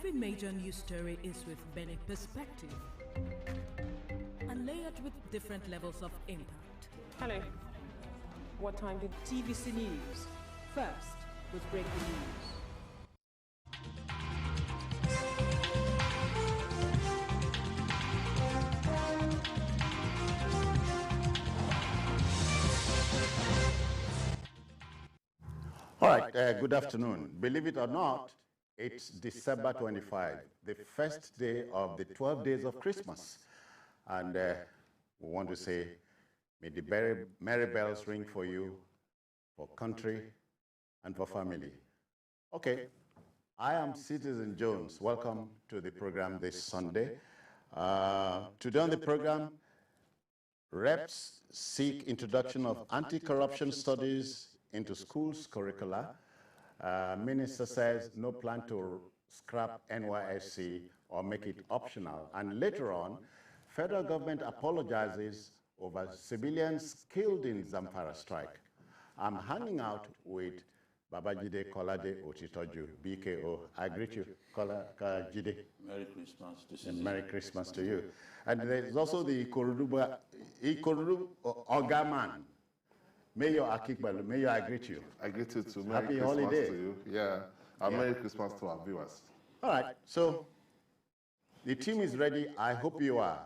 Every major news story is with many perspective and layered with different levels of impact. Hello. What time did TVC News. First with breaking news. All right, good afternoon. Believe it or not, it's December 25, the first day of the 12 days of Christmas. And we want to say, may the merry bells ring for you, for country, and for family. Okay, I am Citizen Jones. Welcome to the program this Sunday. Today on the program, reps seek introduction of anti-corruption studies into schools' curricula. Minister says no plan to scrap NYSC or make it optional. And later on, federal government apologizes over civilians killed in Zamfara strike. I'm hanging out with Babajide Kolade Otitoju, BKO. I greet you, Jide. Merry Christmas to you. And Merry Christmas to you. And there's also the Ikorodu Ogaman. Mayor Akikbalu, Mayor, I greet you. I greet you too. Happy Merry holiday. Christmas to you. Yeah. Merry Christmas to our viewers. All right, so the team is ready. I hope you are.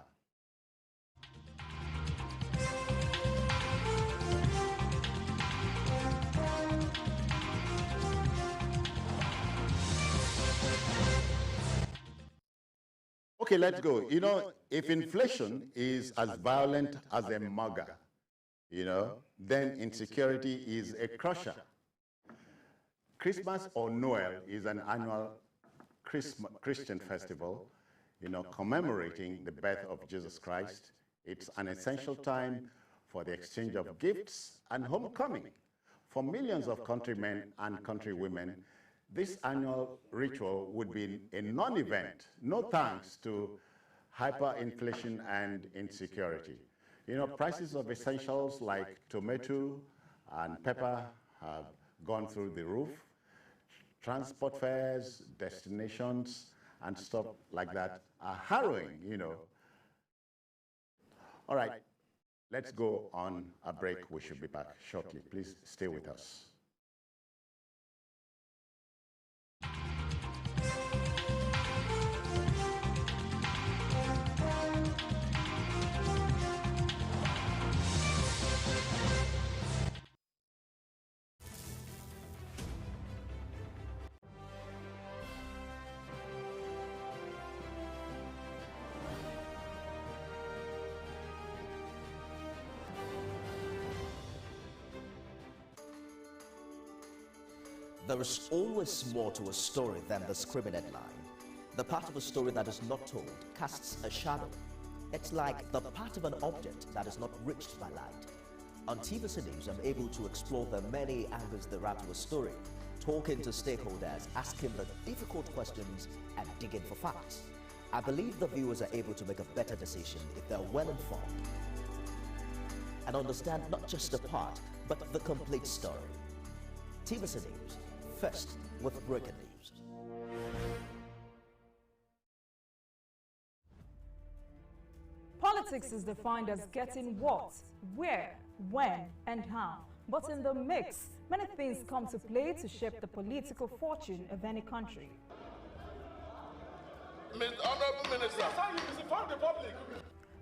Okay, let's go. You know, if inflation is as violent as a mugger, then insecurity is a crusher. Christmas or Noel is an annual Christian festival, commemorating the birth of Jesus Christ. It's an essential time for the exchange of gifts and homecoming. For millions of countrymen and countrywomen, this annual ritual would be a non-event, no thanks to hyperinflation and insecurity. Prices of essentials like tomato and pepper have gone through the roof. Transport fares, destinations, and stuff like that are harrowing, All right, let's go on a break. We should be back shortly. Please stay with us. There is always more to a story than the scribbled line. The part of a story that is not told casts a shadow. It's like the part of an object that is not reached by light. On TVC News, I'm able to explore the many angles there are to a story, talking to stakeholders, asking the difficult questions, and digging for facts. I believe the viewers are able to make a better decision if they're well informed and understand not just the part, but the complete story. TVC News, first with breaking news. Politics is defined as getting what, where, when, and how. But in the mix, many things come to play to shape the political fortune of any country. Honorable Minister, you misinformed the public.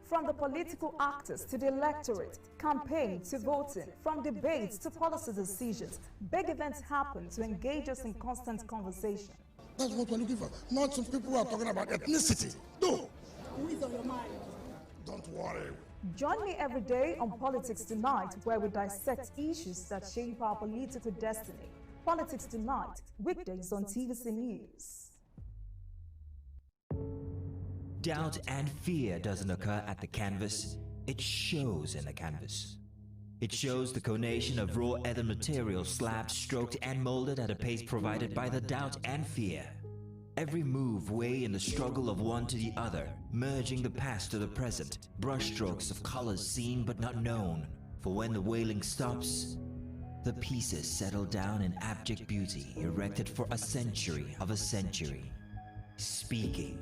From the political actors to the electorate, campaign to voting, from debates to policy decisions, big events happen to engage us in constant conversation. That's what we're looking for. Not some people who are talking about ethnicity. No. Who is on your mind? Don't worry. Join me every day on Politics Tonight, where we dissect issues that shape our political destiny. Politics Tonight, weekdays on TVC News. Doubt and fear doesn't occur at the canvas, it shows in the canvas. It shows the conation of raw ether material slabbed, stroked, and molded at a pace provided by the doubt and fear. Every move weigh in the struggle of one to the other, merging the past to the present, brushstrokes of colors seen but not known. For when the wailing stops, the pieces settle down in abject beauty, erected for a century of a century. speaking,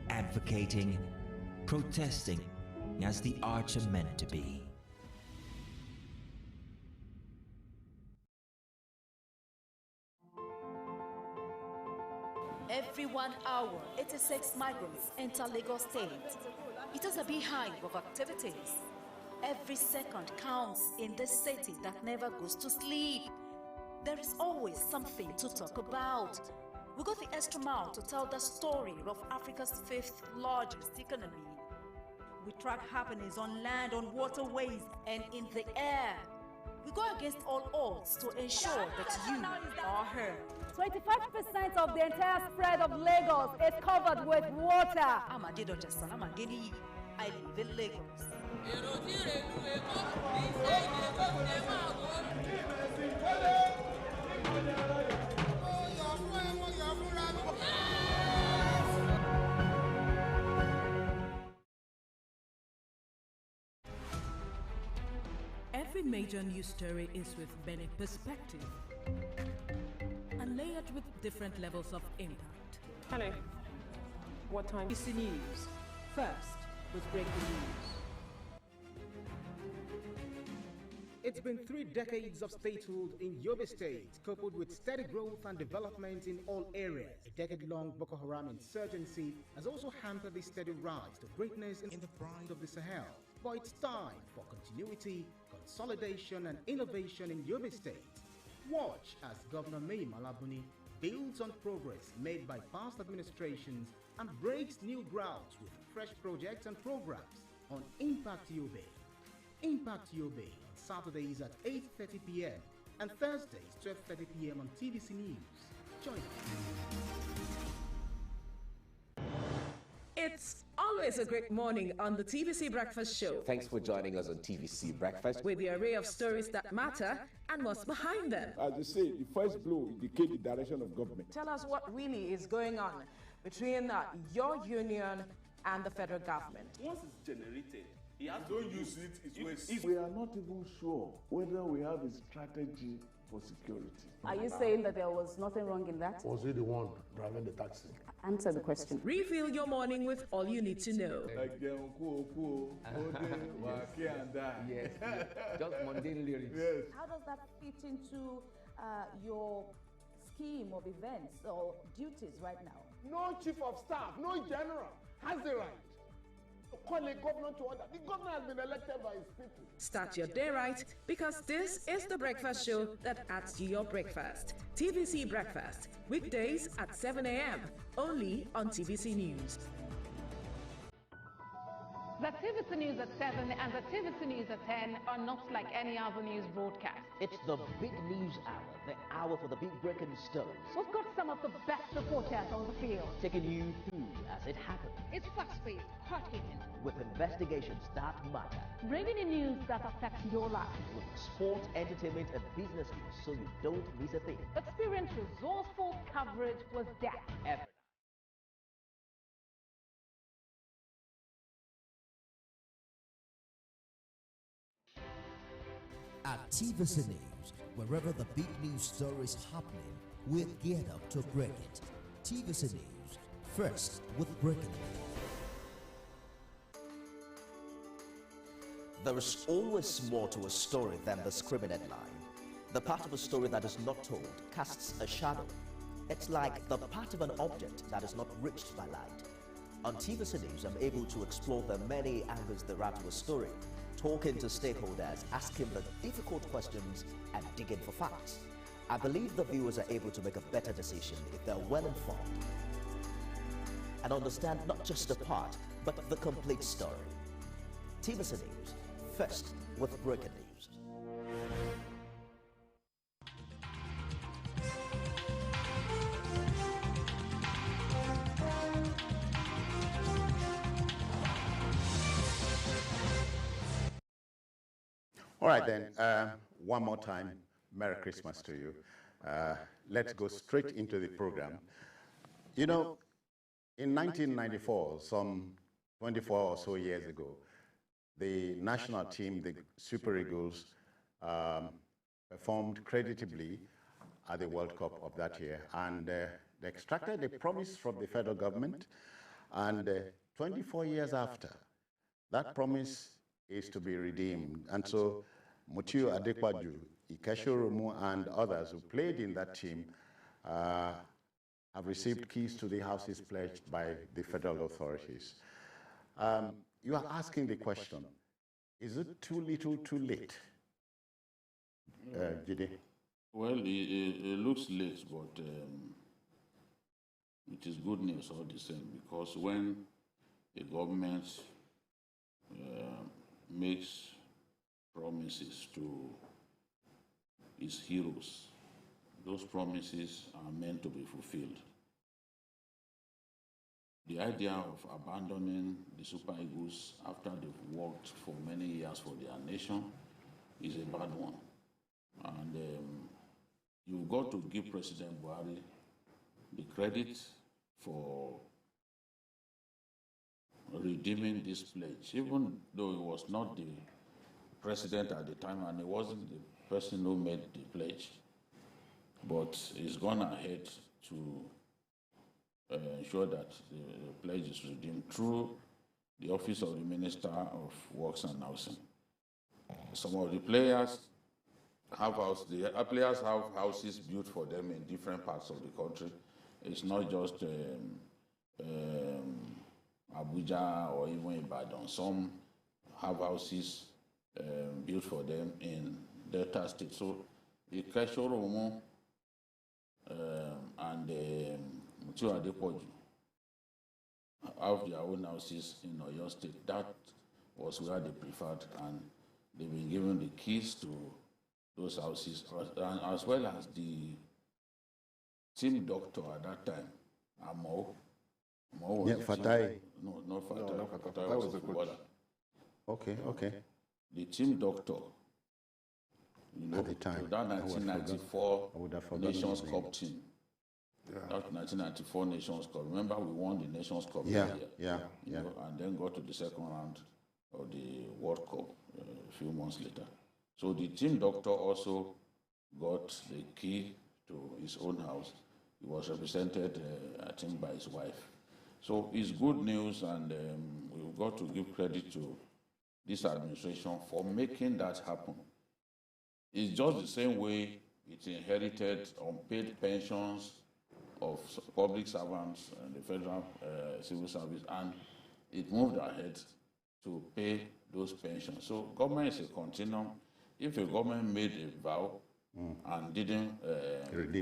advocating, protesting as the arts are meant to be. Every 1 hour, 86 migrants enter Lagos State. It is a beehive of activities. Every second counts in this city that never goes to sleep. There is always something to talk about. We go the extra mile to tell the story of Africa's 5th largest economy. We track happenings on land, on waterways, and in the air. We go against all odds to ensure that you are heard. 25% of the entire spread of Lagos is covered with water. I'm Adedoja Salamangeni. I live in Lagos. Every major news story is with many perspective and layered with different levels of impact. Hello. What time? NYSC News. First with breaking news. It's been 3 decades of statehood in Yobe State, coupled with steady growth and development in all areas. A decade-long Boko Haram insurgency has also hampered the steady rise to greatness in the pride of the Sahel. But it's time for continuity, consolidation, and innovation in Yobe State. Watch as Governor Mai Malabuni builds on progress made by past administrations and breaks new grounds with fresh projects and programs on Impact Yobe. Impact Yobe on Saturdays at 8:30 p.m. and Thursdays 12:30 p.m. on TVC News. Join us. It's always a great morning on the TVC Breakfast Show. Thanks for joining us on TVC Breakfast. With the array of stories that matter and what's behind them. As they say, the first blow indicates the direction of government. Tell us what really is going on between your union and the federal government. Once it's generated, you don't use it, it's waste. We are not even sure whether we have a strategy for security. Are you saying that there was nothing wrong in that? Was he the one driving the taxi? Answer the question. Refill your morning with all you need to know. Yes, just mundane lyrics. Yes. How does that fit into your scheme of events or duties right now? No chief of staff, no general has the right to call a governor to order. The governor has been elected by his people. Start your day right, because this is the breakfast show that adds to your breakfast. TVC Breakfast, weekdays at 7 a.m. only on TVC News. The TVC News at 7 and the TVC News at 10 are not like any other news broadcast. It's the big news hour, the hour for the big breaking stories. We've got some of the best reporters on the field, taking you through as it happens. It's fast-paced, hard-hitting, with investigations that matter. bringing in news that affects your life. With sport, entertainment, and business news, so you don't miss a thing. Experience resourceful coverage with depth. Every At TVC News, wherever the big news story is happening, we're geared up to break it. TVC News, first with breaking news. There is always more to a story than the scribbled headline. The part of a story that is not told casts a shadow. It's like the part of an object that is not reached by light. On TVC News, I'm able to explore the many angles there are to a story, talking to stakeholders, asking the difficult questions, and digging for facts. I believe the viewers are able to make a better decision if they're well informed and understand not just the part, but the complete story. TVC News, first with breaking news. All right, then, one more time, Merry Christmas to you. Let's go straight into the program. You know, in 1994, some 24 or so years ago, the national team, the Super Eagles, performed creditably at the World Cup of that year, and They extracted a promise from the federal government, and 24 years after, that promise is to be redeemed. And so Mutiu Adekwaju, Ikeshoromu, and others who played in that team have received keys to the houses pledged by the federal authorities. You are asking the question, is it too little, too late? Jide? Well, it looks late, but it is good news all the same, because when the government makes promises to its heroes, those promises are meant to be fulfilled. The idea of abandoning the Super Eagles after they've worked for many years for their nation is a bad one. And you've got to give President Buhari the credit for redeeming this pledge, even though he was not the president at the time and he wasn't the person who made the pledge. But he's gone ahead to ensure that the pledge is redeemed through the Office of the Minister of Works and Housing. Some of the players have houses built for them in different parts of the country. It's not just Abuja or even Ibadan. Some have houses built for them in Delta State. So Ikeshoromu and Mutiu Adekwaju have their own houses in Oyo State. That was where they preferred, and they've been given the keys to those houses, as well as the team doctor at that time, Amo. Yeah, Fatai. No, not Fatai. No, Fatai was a footballer. Okay. The team doctor, at the time, that 1994 Nations Cup team. Yeah. That 1994 Nations Cup. Remember, we won the Nations Cup yeah. And then got to the second round of the World Cup a few months later. So the team doctor also got the key to his own house. He was represented, I think, by his wife. So it's good news, and we've got to give credit to this administration for making that happen. It's just the same way it inherited unpaid pensions of public servants and the federal civil service, and it moved ahead to pay those pensions. So government is a continuum. If a government made a vow and didn't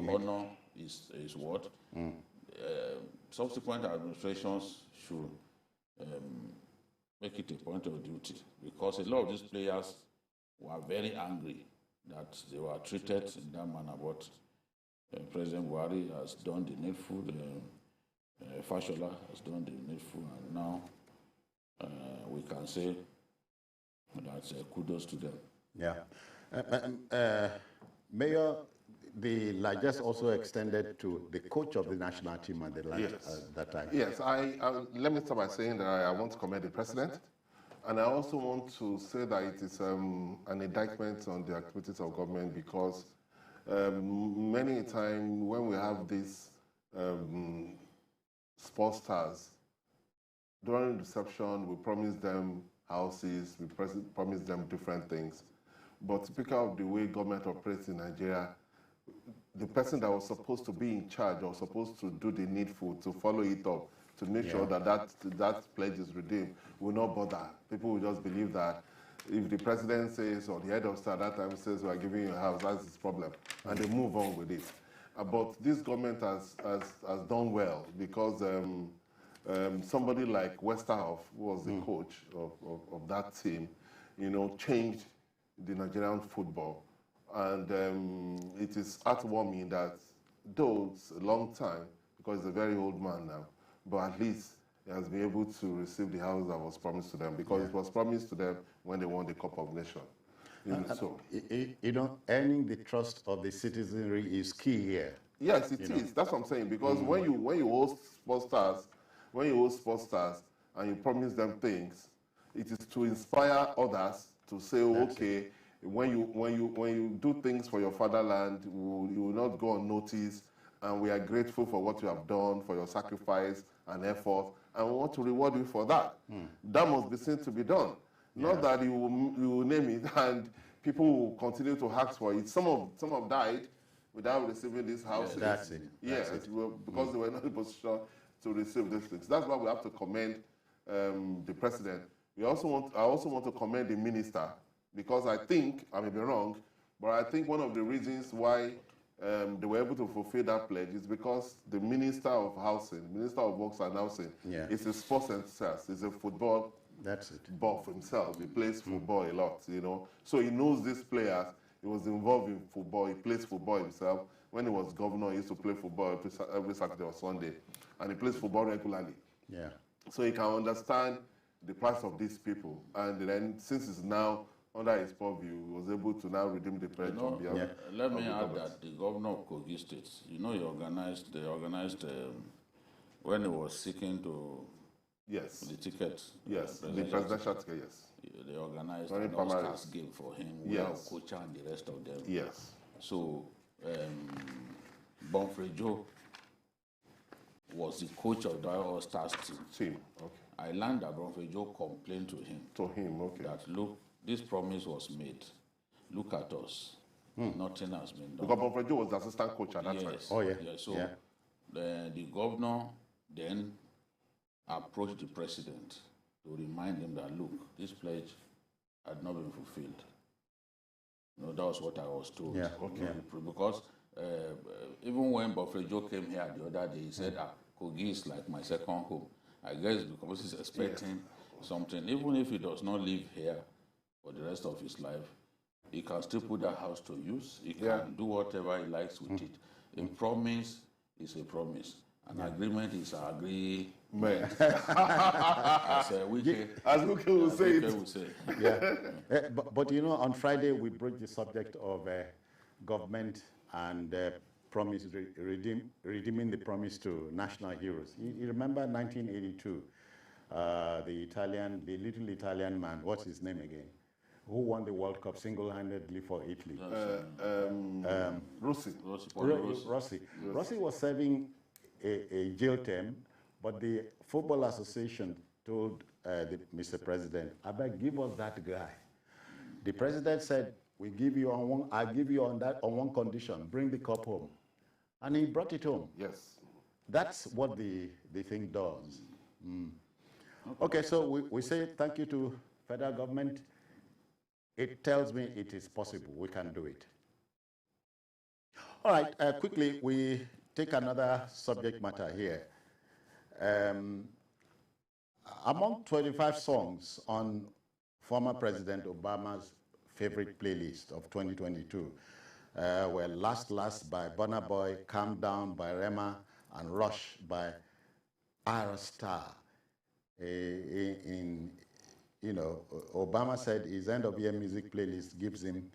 honor his word, subsequent administrations should make it a point of duty, because a lot of these players were very angry that they were treated in that manner. But President Buhari has done the needful, Fashola has done the needful, and now we can say that kudos to them. Yeah. Mayor, the largesse also extended to the coach of the national team at that time. Yes, let me start by saying that I want to commend the president, and I also want to say that it is an indictment on the activities of government, because many times when we have these sports stars, during reception we promise them houses, we promise them different things. But typical of the way government operates in Nigeria, the person that was supposed to be in charge or supposed to do the needful to follow it up, to make sure that pledge is redeemed, will not bother. People will just believe that if the president says, or the head of state at that time says, we are giving you a house, that's his problem, and they move on with it. But this government has done well, because somebody like Westerhoff, who was the coach of that team, changed the Nigerian football. And it is heartwarming that, though it's a long time, because he's a very old man now, but at least he has been able to receive the house that was promised to them, because it was promised to them when they won the Cup of Nations. Earning the trust of the citizenry is key here. Yes, it is. That's what I'm saying. Because when you host sports stars, and you promise them things, it is to inspire others to say, okay, when you do things for your fatherland, you will not go unnoticed, and we are grateful for what you have done, for your sacrifice and effort, and we want to reward you for that. That must be seen to be done. Not that you will name it and people will continue to ask for it. Some have died without receiving these houses. That's it. Yes, because they were not in a position to receive these things. That's why we have to commend the president. I also want to commend the minister, because I think, I may be wrong, but I think one of the reasons why they were able to fulfill that pledge is because the Minister of Housing, Minister of Works and Housing, is a sports enthusiast. He's a football buff himself. He plays football a lot, you know. So he knows these players. He was involved in football. He plays football himself. When he was governor, he used to play football every Saturday or Sunday. And he plays football regularly. Yeah. So he can understand the price of these people. And then since it's now under his purview, he was able to now redeem the pledge. Let me add that the governor of Kogi State, they organized when he was seeking to the ticket. Yes, the presidential ticket, yes. They organized an Oscars game for him, where Kocha and the rest of them. Yes. So, Bonfrejo was the coach of the All-Stars team. Okay. I learned that Bonfrejo complained to him. That, look, this promise was made. Look at us. Nothing has been done. Because Bonfrejo was the assistant coach at that time. Oh, yeah. So the governor then approached the president to remind him that, look, this pledge had not been fulfilled. That was what I was told. Yeah. Because even when Bonfrejo came here the other day, he said, Kogi is like my second home. I guess because he's expecting something. Even if he does not live here for the rest of his life, he can still put that house to use. He can do whatever he likes with it. A promise is a promise. An agreement is an agreement. As Wike will say it. But on Friday we broached the subject of government and promise redeeming the promise to national heroes. You remember 1982, the little Italian man, what's his name again, who won the World Cup single-handedly for Italy? Rossi. Rossi was serving a jail term, but the Football Association told Mr. President, I beg, give us that guy. The president said, "We give you on one. I give you on one condition: bring the cup home," and he brought it home. Yes, that's what the thing does. Okay, so we say thank you to federal government. It tells me it is possible. We can do it. All right, quickly we take another subject matter here. Among 25 songs on former President Obama's favorite playlist of 2022 were Last Last by Burna Boy, Calm Down by Rema, and Rush by Ira Star. Obama said his end-of-year music playlist gives him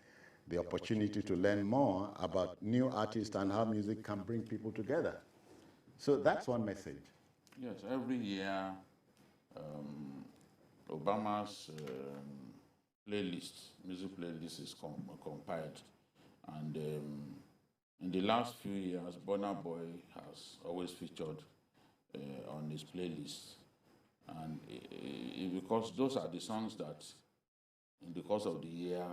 the opportunity to learn more about new artists and how music can bring people together. So that's one message. Yes, every year Obama's music playlist is compiled. And in the last few years, Burna Boy has always featured on his playlist. And because those are the songs that, in the course of the year,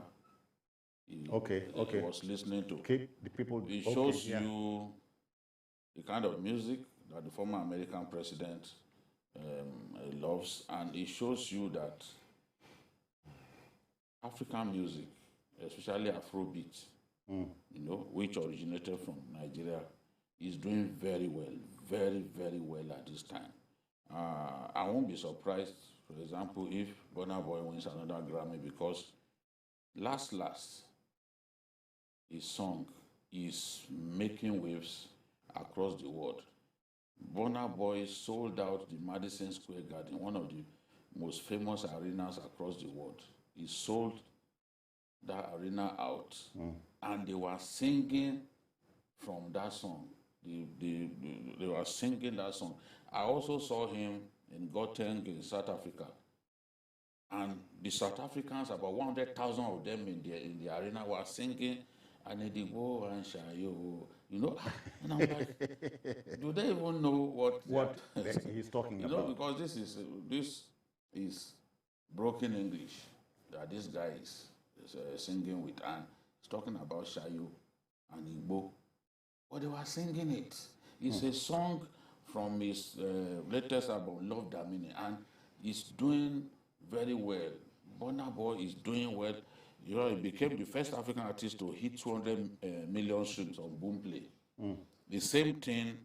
he was listening to. The people. It shows you the kind of music that the former American president loves, and it shows you that African music, especially Afrobeat, which originated from Nigeria, is doing very well, very, very well at this time. I won't be surprised, for example, if Burna Boy wins another Grammy, because Last, his song is making waves across the world. Burna Boy sold out the Madison Square Garden, one of the most famous arenas across the world. He sold that arena out, and they were singing from that song. They were singing that song. I also saw him in Gauteng in South Africa, and the South Africans, about 100,000 of them in the arena, were singing and Edigo and Shayo, you know, and I'm like, do they even know what he's talking about? You know, because this is broken English that this guy is singing with, and he's talking about Shayo and Igbo. But they were singing it. It's a song from his latest album, Love Damini, and he's doing very well. Burna Boy is doing well. You know, he became the first African artist to hit 200 million streams on Boomplay. The same thing,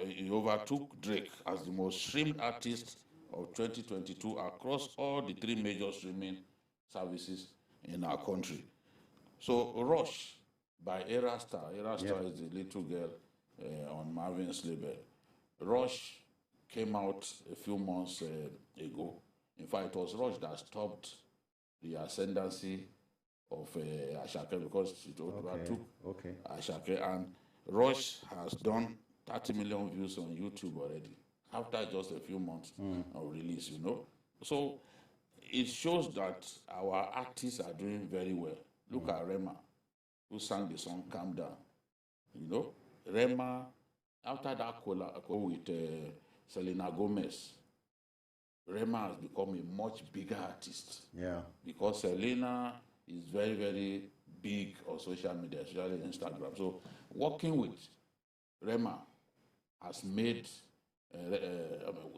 he overtook Drake as the most streamed artist of 2022 across all the 3 major streaming services in our country. So Rush by Airstrike. Airstrike is the little girl on Marvin's label. Rush came out a few months ago. In fact, it was Rush that stopped the ascendancy of Ashake because it took Ashake, and Rush has done 30 million views on YouTube already after just a few months of release, you know. So it shows that our artists are doing very well. Look at Rema, who sang the song Calm Down. You know, Rema, after that collab with Selena Gomez, Rema has become a much bigger artist. Yeah. Because Selena is very, very big on social media, especially Instagram. So working with Rema has made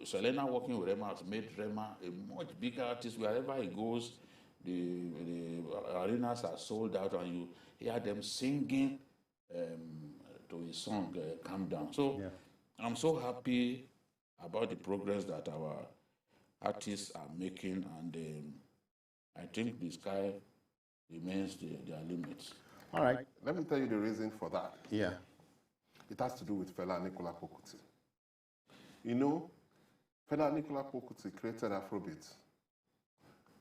Selena working with Rema has made Rema a much bigger artist. Wherever he goes, the arenas are sold out, and you hear them singing to his song, Calm Down. So I'm so happy about the progress that our artists are making, and I think the sky remains their limits. All right. Let me tell you the reason for that. Yeah. It has to do with Fela Anikulapo Kuti. You know, Fela Anikulapo Kuti created Afrobeat,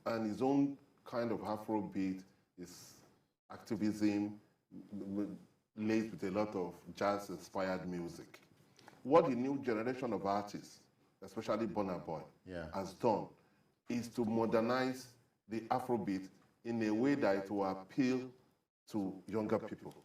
and his own kind of Afrobeat is activism laced with a lot of jazz-inspired music. What the new generation of artists, especially Burna Boy, has done is to modernize the Afrobeat in a way that it will appeal to younger people.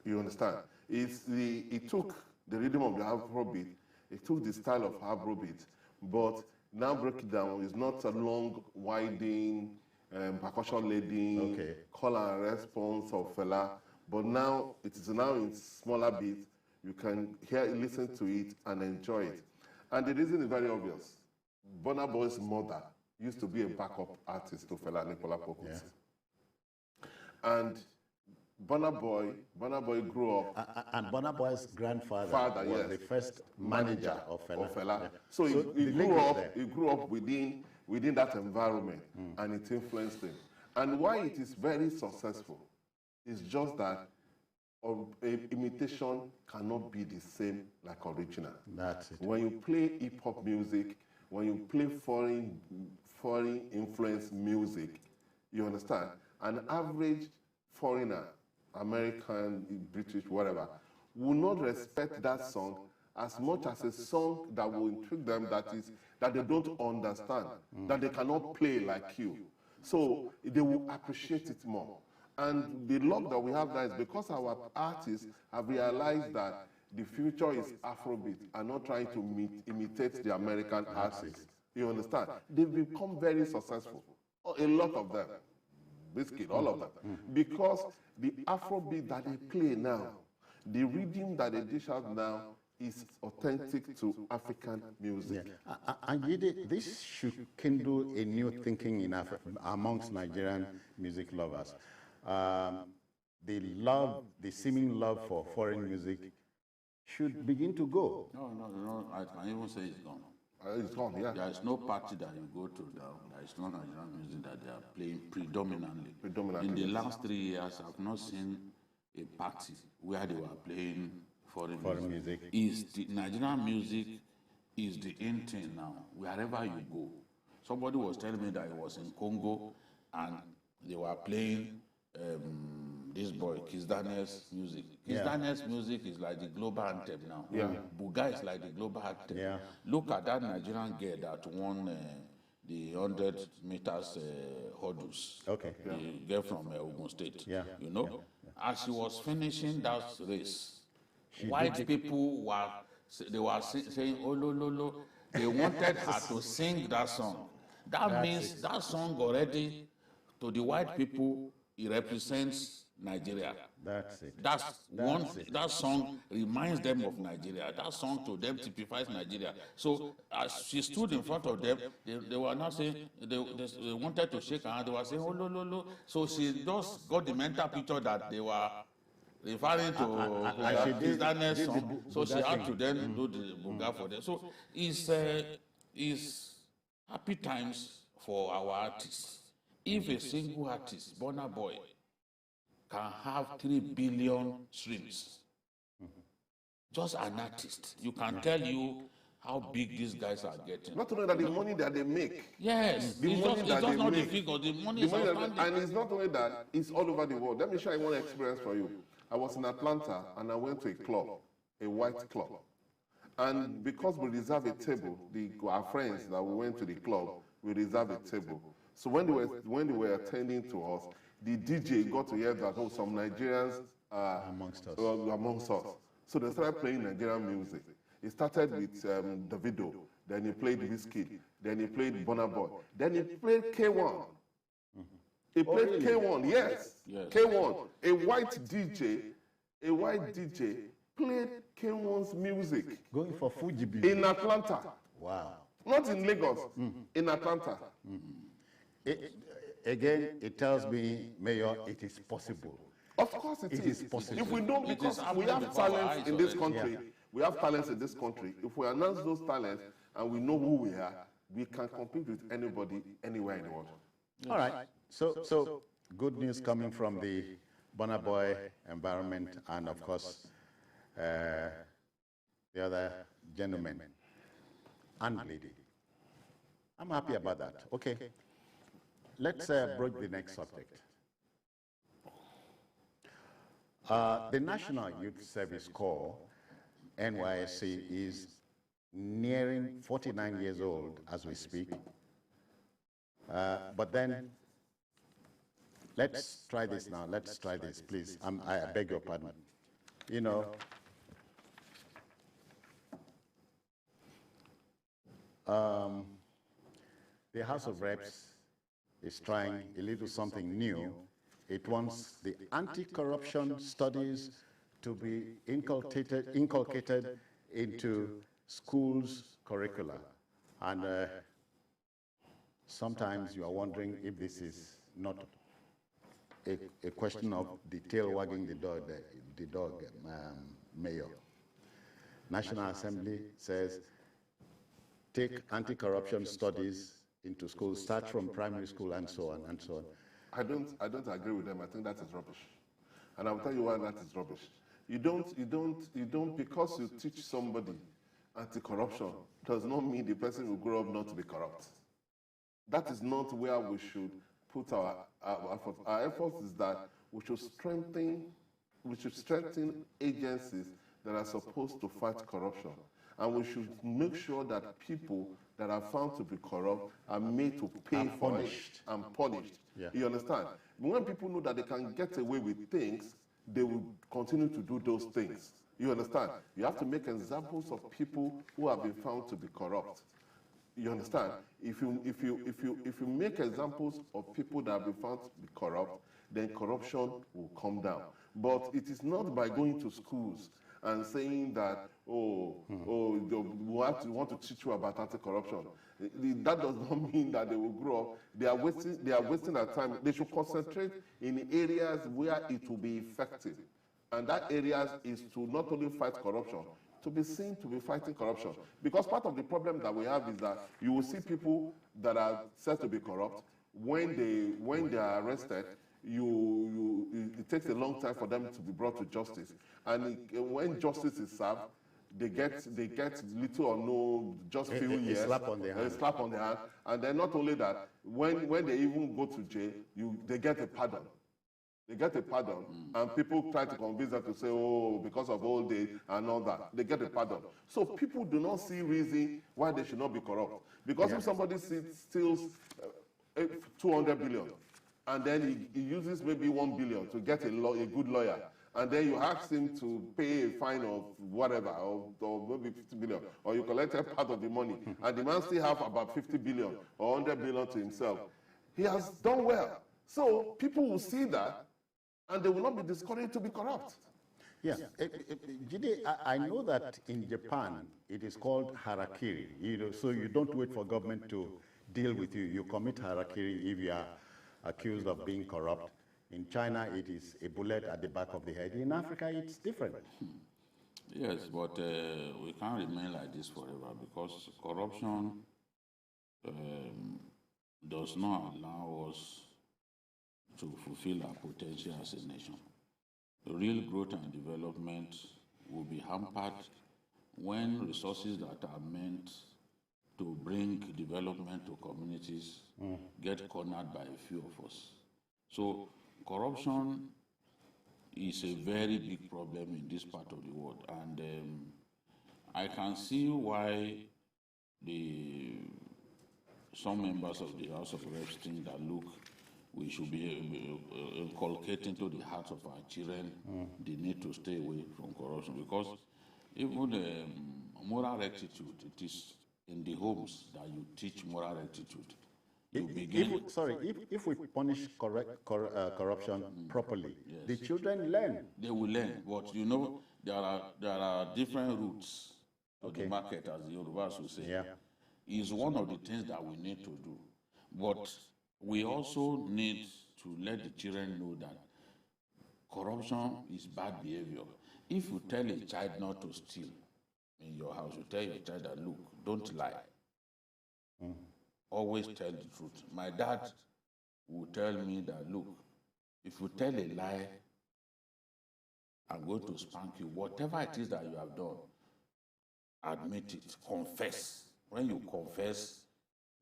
You understand? It took the rhythm of the Afrobeat, it took the style of Afrobeat, but now break it down. It's not a long, winding, percussion-laden call and response of Fela, but now it is now in smaller beats. You can listen to it and enjoy it. And the reason is very obvious. Burna Boy's mother used to be a backup artist to Fela Anikulapo Kuti. And Burna Boy grew up. And Burna Boy's grandfather was the first manager of Fela. Yeah. So he grew up within that environment, and it influenced him. And why it is very successful is just that imitation cannot be the same like original. That's it. When you play hip-hop music, when you play foreign influence music, you understand, an average foreigner, American, British, whatever, will not respect that song as much as a song that will intrigue them, that they don't understand, that they cannot play like you. So they will appreciate it more. And the luck that we have now is because our artists have realized that the future is Afrobeat and not trying to imitate the American artists. You understand? They've become very successful. A lot of them. Basically, all of them. Because the Afrobeat that they play now, the rhythm that they dish out now is authentic to African music. Yeah. And this should kindle a new thinking in Africa amongst Nigerian music lovers. The seeming love for foreign music should begin to go. No, I can even say it's gone. It's gone, yeah. There is no party that you go to that is not Nigerian music that they are playing predominantly. In the last 3 years, I've not seen a party where they were playing foreign music. Nigerian music is the in thing now, wherever you go. Somebody was telling me that he was in Congo and they were playing this boy, Kiss Daniel's music. Kiss Daniel's music is like the global anthem now. Yeah. Buga is like the global anthem. Yeah. Look at that Nigerian girl that won the 100 meters hurdles. Okay. The girl from Ogun State. Yeah. You know, as she was finishing that race, She white did it. people were saying, "Oh, lo, lo, lo." They wanted her to sing that song. That means that song already, to the white people, it represents Nigeria. That's it. That song reminds them of Nigeria. That song to them typifies Nigeria. So as she stood in front of them, they were not saying, they wanted to shake her hand. They were saying, "Oh, lo, lo, lo." So she just got the mental picture that they were referring to this Daniel's song. So she had to then do the bunga for them. So it's happy times for our artists. If a single artist, Burna Boy, can have 3 billion streams, just an artist, you can tell you how big these guys are getting. Not only that, the money that they make. Yes, the it's money that just they not make. the figure, the money is outstanding. And it's not only that, it's all over the world. Let me share one experience for you. I was in Atlanta and I went to a club, a white club. And because we reserve a table, our friends that we went to the club, we reserve a table. So when they were attending to us, the DJ got to hear that some Nigerians amongst us. So they started playing Nigerian music. It started with Davido, then he played Wizkid, then he played Burna Boy, then he played K1. He played K1, yes. K1, a white DJ played K1's music. Going for Fuji beat. In Atlanta. Wow. Not in Lagos, in Atlanta. Again, it tells me, Mayor, it is possible. Of course it is possible. If we don't, because we have talents in this country, we have talents in this country. If we announce those talents and we know who we are, we can compete with anybody, anywhere in the world. All right. So good news coming from the Burna Boy environment and, of course, the other gentleman and lady. I'm happy about that. Okay. Let's broach the next subject. The National Youth Service Corps, NYSC, is nearing 49 years old as we speak. But then, let's try this now. Let's try this, please. I beg your pardon. You know, the House of Reps is trying a little something new. It wants the anti-corruption studies to be inculcated into schools' curricula. And sometimes you are wondering if this is not a question of the tail wagging the dog, Mayor. National Assembly says, take anti-corruption studies into schools, start from primary school and so on and so on. I don't agree with them. I think that is rubbish. And I'll tell you why that is rubbish. You don't, because you teach somebody anti-corruption does not mean the person will grow up not to be corrupt. That is not where we should put our effort. Our effort is that we should strengthen agencies that are supposed to fight corruption. And we should make sure that people that are found to be corrupt are made to pay for it and punished. Yeah. You understand? When people know that they can get away with things, they will continue to do those things. You understand? You have to make examples of people who have been found to be corrupt. You understand? If you make examples of people that have been found to be corrupt, then corruption will come down. But it is not by going to schools and saying that, we want to teach you about anti-corruption. That does not mean that they will grow up. They are wasting their time. They should concentrate in areas where it will be effective. And that area is to not only fight corruption, to be seen to be fighting corruption. Because part of the problem that we have is that you will see people that are said to be corrupt, when they are arrested, it takes a long time for them to be brought to justice. And when justice is served, they get little or no, just few years. A slap on the hand. A slap on the hand. And then not only that, when they even go to jail, they get a pardon. They get a pardon, and people try to convince them to say, oh, because of old age and all that. They get a pardon. So people do not see reason why they should not be corrupt. Because if somebody steals 200 billion, and then he uses maybe 1 billion to get a good lawyer, and then you ask him to pay a fine of whatever, or maybe 50 billion, or you collected part of the money, and the man still have about 50 billion or 100 billion to himself, he has done well. So people will see that, and they will not be discouraged to be corrupt. Yeah, Jide, I know that in Japan it is called harakiri. So you don't wait for government to deal with you. You commit harakiri if you are accused of being corrupt. In China, it is a bullet at the back of the head. In Africa, it's different. Yes, but we can't remain like this forever, because corruption does not allow us to fulfill our potential as a nation. The real growth and development will be hampered when resources that are meant to bring development to communities get cornered by a few of us. So corruption is a very big problem in this part of the world, and I can see why some members of the House of Reps think that, look, we should be inculcating to the hearts of our children the need to stay away from corruption, because even moral rectitude, it is in the homes that you teach moral rectitude. If we punish corruption properly, yes, the children learn. They will learn, but there are different routes to the market, as the Yorubas will say. Yeah. Is one of the things that we need to do. But we also need to let the children know that corruption is bad behavior. If you tell a child not to steal in your house, you tell your child that, look, don't lie. Always tell the truth. My dad would tell me that, look, if you tell a lie, I'm going to spank you. Whatever it is that you have done, admit it, confess. When you confess,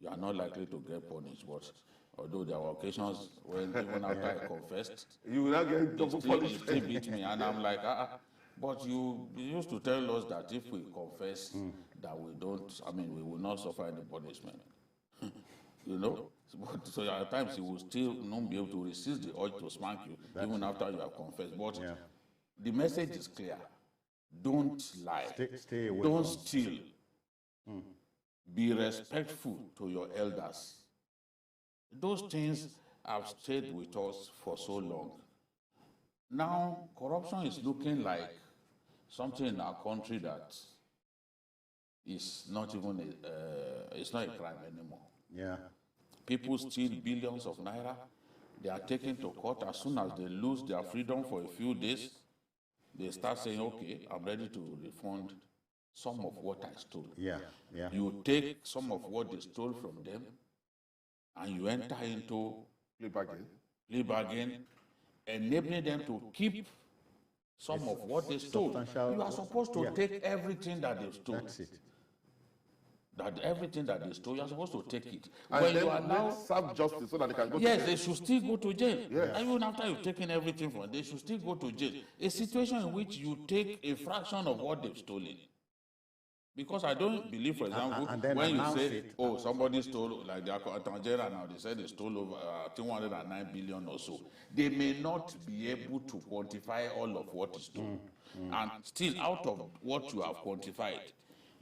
you are not likely to get punished. But although there were occasions when even after I confessed, you will not get double punishment. You still beat me, and I'm like, But you used to tell us that if we confess, that we will not suffer any punishment. So at times you will still not be able to resist the urge to spank you, even after you have confessed. But the message is clear. Don't lie. Stay away. Don't steal. Be respectful to your elders. Those things have stayed with us for so long. Now, corruption is looking like something in our country that is not even it's not a crime anymore. Yeah. People steal billions of naira. They are taken to court. As soon as they lose their freedom for a few days, they start saying, okay, I'm ready to refund some of what I stole. Yeah. You take some of what they stole from them, and you enter into plea bargain, enabling them to keep some of what they stole. You are supposed to take everything that they stole. That's it. That everything that they stole, you are supposed to take it. And when then you are now serve justice so that they can go to jail. Yes, they should still go to jail. Yes. Even after you've taken everything from them, they should still go to jail. A situation in which you take a fraction of what they've stolen. Because I don't believe, for example, when you say, oh, somebody stole, like the Tangiera now, they said they stole over 209 billion or so. They may not be able to quantify all of what is stolen. And still, out of what you have quantified,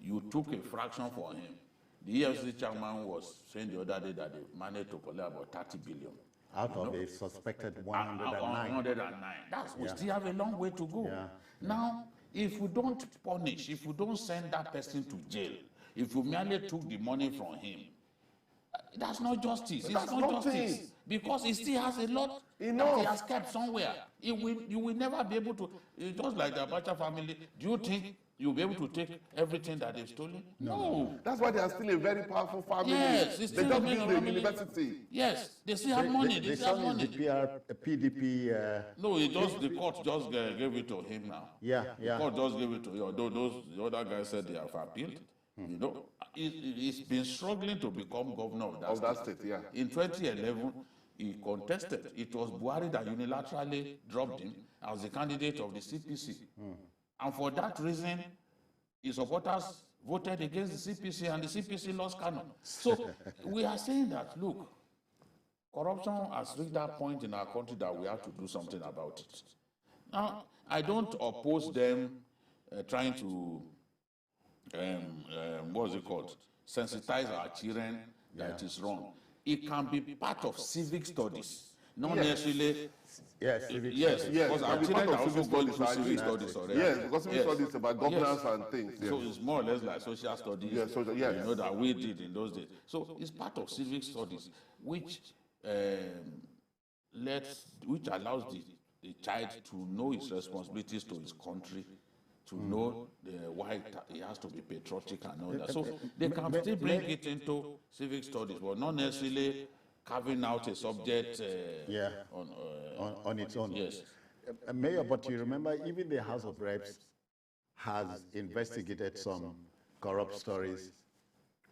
you took a fraction for him. The EFCC chairman was saying the other day that they managed to collect about 30 billion. Out of a suspected 109. 109. We still have a long way to go. Yeah. Now, if you don't punish, if you don't send that person to jail, if you merely took the money from him, that's not justice. It's not justice. Because he still has a lot that he has kept somewhere. You will never be able to. It's just like the Abacha family. Do you think you'll be able to take everything that they've stolen? No. That's why they are still a very powerful family. Yes, they just built the university. Yes, they still have money. They still have money. The PDP. No, the court just gave it to him now. Yeah. The court just gave it to him. Although the other guy said they have appealed. He's been struggling to become governor of that state. Yeah. In 2011, he contested. It was Buhari that unilaterally dropped him as the candidate of the CPC. And for that reason, his supporters voted against the CPC, and the CPC lost Kanu. So we are saying that, look, corruption has reached that point in our country that we have to do something about it. Now, I don't oppose them trying to, what's it called, sensitize our children that it is wrong. It can be part of civic studies, not necessarily. Yes, civic studies. Because our children are also going through civic studies already. Yes, because civic studies is about governance and things. So it's more or less like social studies, you know, that we did in those days. So it's part of civic studies, which allows the child to know his responsibilities to his country, to know why he has to be patriotic and all that. So they can still bring it into civic studies, but not necessarily carving out a subject on its own. Yes. Mayor, but you remember even the House of Reps has investigated some corrupt stories.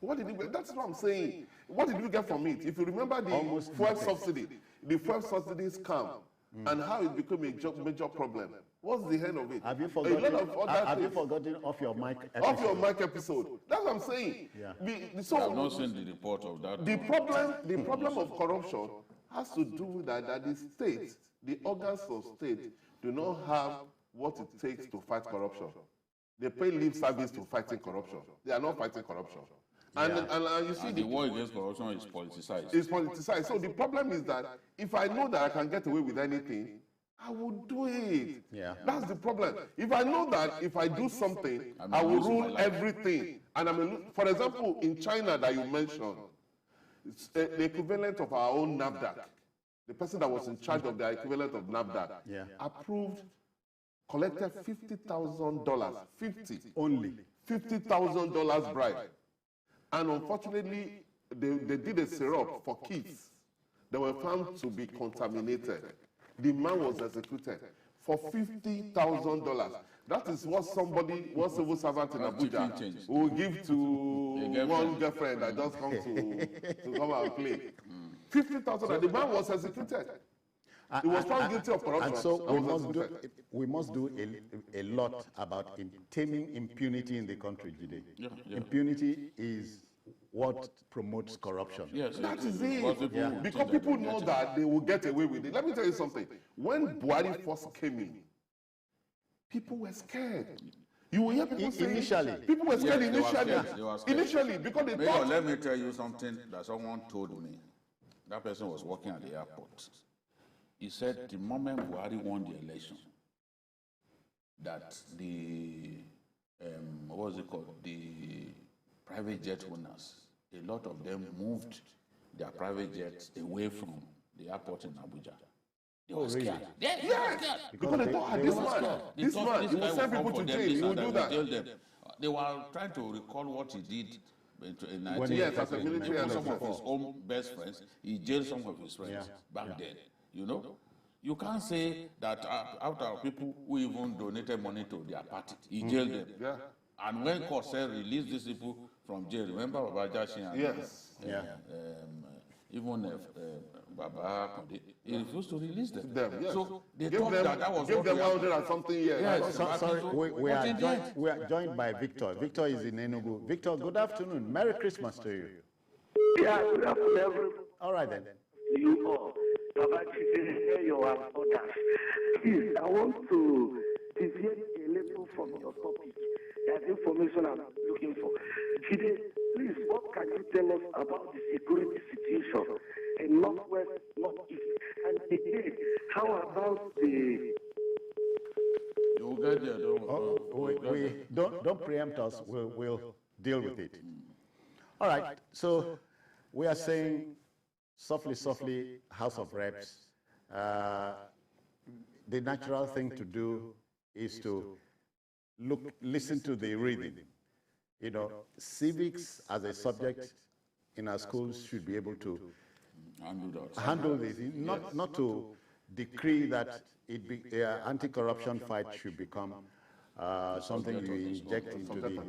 What did that's what I'm saying. What did we get from it? If you remember the fuel subsidy, the fuel subsidy scam, and how it became a major problem. What's the end of it? Have you forgotten off your mic episode? Off your mic episode. That's what I'm saying. Yeah. I've not seen the report of that. The problem of corruption has to do with that the state, the organs of state, do not have what it takes to fight corruption. They pay lip service to fighting corruption. They are not fighting corruption. And you see, the war against corruption is politicized. It's politicized. So the problem is that if I know that I can get away with anything, I will do it. Yeah. That's the problem. If I know that if I do something, I will rule everything. And for example, in China that you mentioned, it's the equivalent of our own NAFDAC. The person that was in charge of the equivalent of NAFDAC approved, collected $50,000, only $50,000 bribe. And unfortunately, they did a syrup for kids that were found to be contaminated. The man was executed for $50,000. That is what one civil servant in Abuja will give to one girlfriend that just comes to come and play. $50,000. The man was executed. He was found guilty of corruption. And so we must do a lot about taming impunity in the country today. Impunity is what promotes corruption. Yes, that is it. Because people know that they will get away with it. Let me tell you something. When Buhari first came in, people were scared. You will hear people say people were scared initially because they thought. Let me tell you something that someone told me. That person was working at the airport. He said the moment Buhari won the election, that the the private jet owners, a lot of them moved their private jets away from the airport in Abuja. They were scared. Yes. Because they thought, this man, he will send people to jail, he will do that. They were trying to recall what he did in as a military and some of his own best friends. He jailed some of his friends back then. You know, you can't say that after people who even donated money to their party, he jailed them. Yeah. And when Corsair released these people from jail, remember Babajashi and even Baba, he refused to release them. So they thought that was give them 100 and something years. Yes, sorry, we are joined by Victor. Victor is in Enugu. Victor, good afternoon. Merry Christmas to you. Yeah, good afternoon, everyone. All right then. You all, Baba, your orders. Please, I want to deviate a little from your topic. There's information I'm looking for. Jide, please, what can you tell us about the security situation in Northwest, Northeast? And again, how about the... You'll get there, don't preempt us. We'll deal with it. All right, so we are saying softly, House of Reps. The natural thing to do is to listen to the reading. You know, civics as a subject in our schools should be able to handle this, not to decree that anti-corruption fight should become something you inject into the...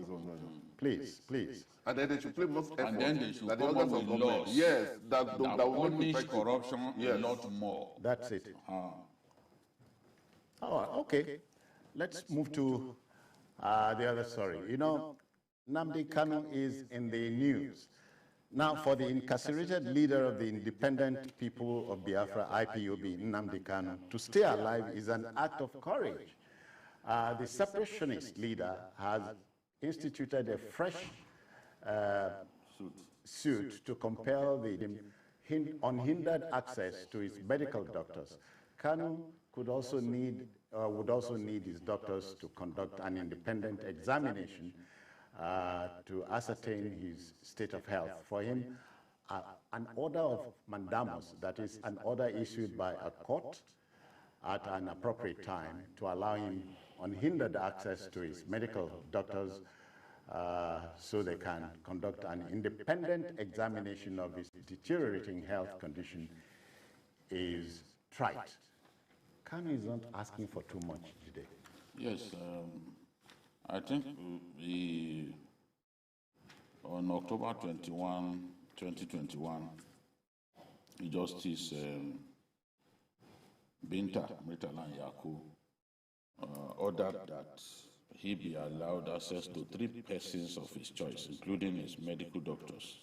Please, please. And then they should play most effort. And then they should that come up with laws yes, that punish corruption a lot more. That's it. Oh, okay. Let's move to the other story. You know, Nnamdi Kanu is in the news. Now, for the incarcerated leader of the Independent People of Biafra, IPOB, Nnamdi Kanu, to stay alive is an act of courage. The separationist leader has instituted a fresh suit to compel the unhindered access to his medical doctors. Kanu would also need his doctors to conduct an independent examination to ascertain his state of health. For him, an order of mandamus, that is an order issued by a court at an appropriate time to allow him unhindered access to his medical doctors so they can conduct an independent examination of his deteriorating health condition, is trite. Kanu is not asking for too much today. Yes, I think on October 21, 2021, Justice Binta Murtala Yaku ordered that he be allowed access to 3 persons of his choice, including his medical doctors.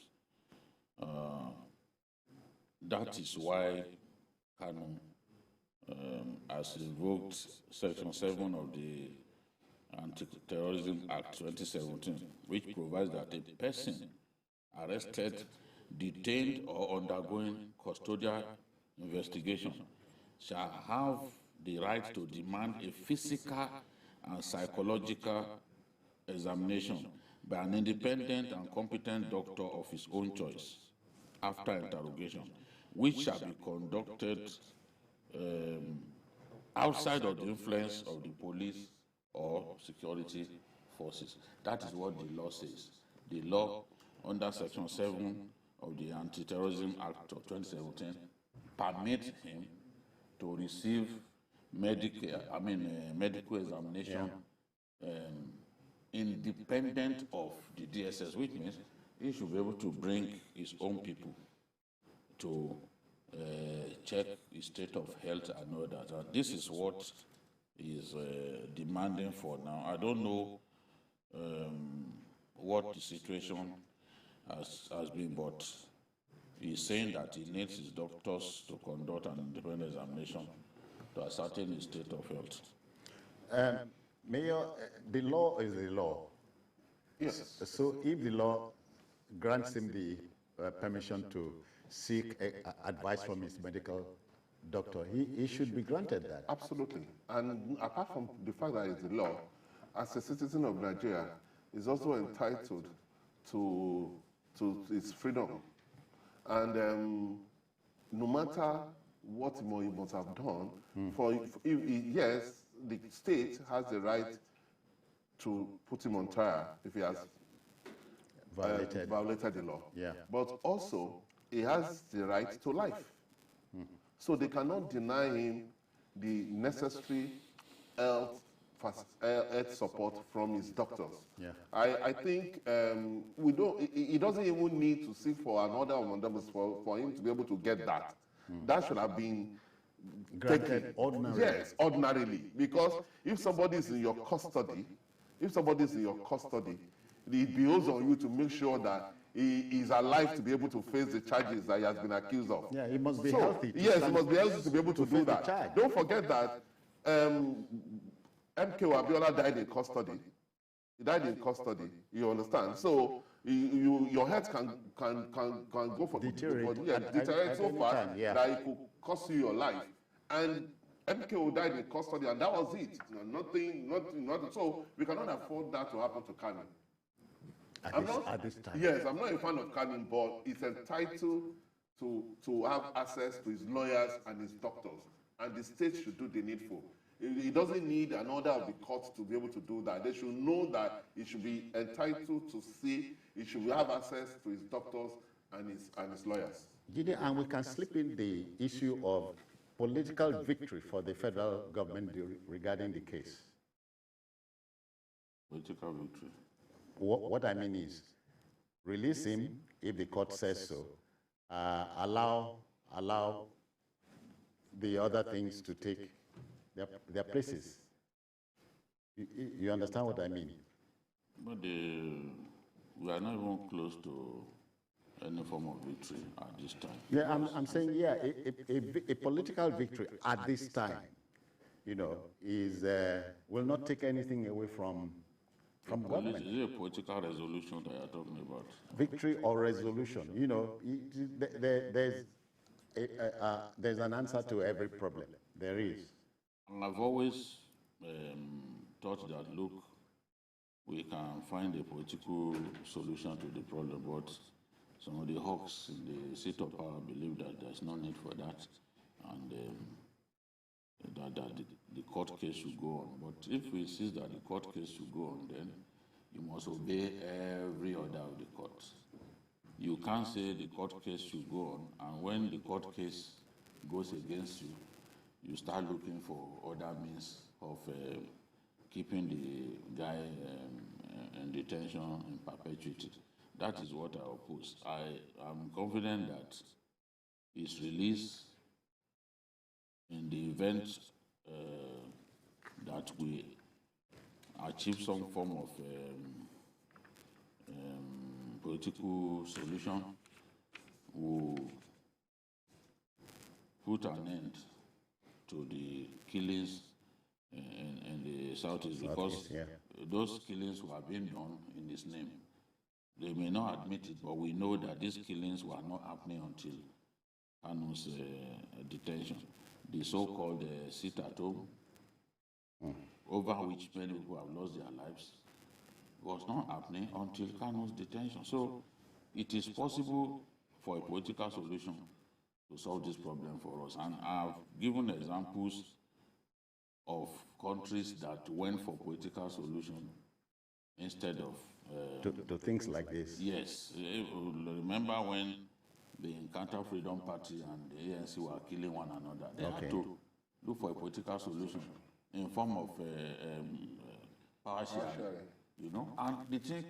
That is why Kanu has invoked Section 7 of the Anti-Terrorism Act 2017, which provides that a person arrested, detained, or undergoing custodial investigation shall have the right to demand a physical and psychological examination by an independent and competent doctor of his own choice after interrogation, which shall be conducted outside of the influence of the police or security forces. That is what the law says. The law under Section 7 of the Anti-Terrorism Act of 2017 permits him to receive medical examination independent of the DSS, which means he should be able to bring his own people to check his state of health and all that. And this is what he is demanding for now. I don't know what the situation has been, but he's saying that he needs his doctors to conduct an independent examination to ascertain his state of health. Mayor, the law is the law. Yes. So if the law grants him the permission to seek advice from his medical doctor, he should be granted that. Absolutely. And apart from the fact that it's the law, as a citizen of Nigeria, is also entitled to his freedom. And no matter what he must have done, yes, the state has the right to put him on trial if he has violated the law. Yeah. But also, he has the right to life. So they cannot deny him the necessary health support from his doctors. Yeah. I think he doesn't even need to seek for an order of mandamus for him to be able to get that. That should have been granted ordinarily. Yes, ordinarily. Because if somebody is in your custody, it behoves on you to make sure that he is alive to be able to face the charges that he has been accused of. Yeah, he must be healthy. Yes, he must be healthy to be able to do that. Don't forget that MK Abiola died in custody. He died in custody. You understand? So your health can go for deteriorate so far that it could cost you your life. And MK died in custody, and that was it. Nothing. So we cannot afford that to happen to Kanu. At this time. Yes, I'm not a fan of Kanu, but he's entitled to have access to his lawyers and his doctors, and the state should do the needful. He doesn't need an order of the court to be able to do that. They should know that he should be entitled to see, he should have access to his doctors and his lawyers. Gide, and we can slip in the issue of political victory for the federal government regarding the case. Political victory. What I mean is, release him if the court says so. Allow the other things to take their places. You understand what I mean? But we are not even close to any form of victory at this time. Yeah, I'm saying, yeah, a political victory at this time, you know, will not take anything away from government. Is it a political resolution that you're talking about? Victory or resolution, you know, there's an answer to every problem. There is. I've always thought that, look, we can find a political solution to the problem, but some of the hawks in the seat of power believe that there's no need for that, and that the court case should go on. But if we insist that the court case should go on, then you must obey every order of the court. You can't say the court case should go on, and when the court case goes against you, you start looking for other means of keeping the guy in detention in perpetuity. That is what I oppose. I am confident that his release, in the event that we achieve some form of political solution, will put an end to the killings in the Southeast, because those killings were being done in his name. They may not admit it, but we know that these killings were not happening until Kanu's detention. The so-called sit-at-home, over which many people have lost their lives, was not happening until Kanu's detention. So it is possible for a political solution to solve this problem for us. And I've given examples of countries that went for political solution instead of to things like this. Yes. Remember when the Encounter Freedom Party and the ANC were killing one another? They had to look for a political solution in form of power sharing, you know? And the thing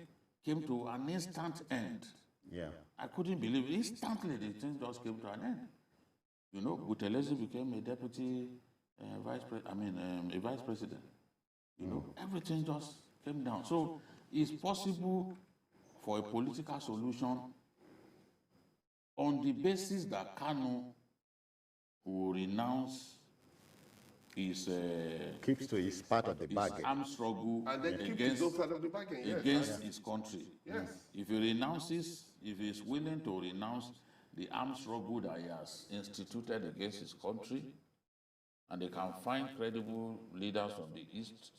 came to an instant end. Yeah. I couldn't believe it. Instantly, the thing just came to an end. You know, Buthelezi became a deputy a vice president. You know, everything just came down. So it's possible for a political solution on the basis that Kanu will renounce his keeps to his part of the bargain, armed struggle and then against his country. Yes. If he renounces, if he is willing to renounce the armed struggle that he has instituted against his country, and they can find credible leaders from the East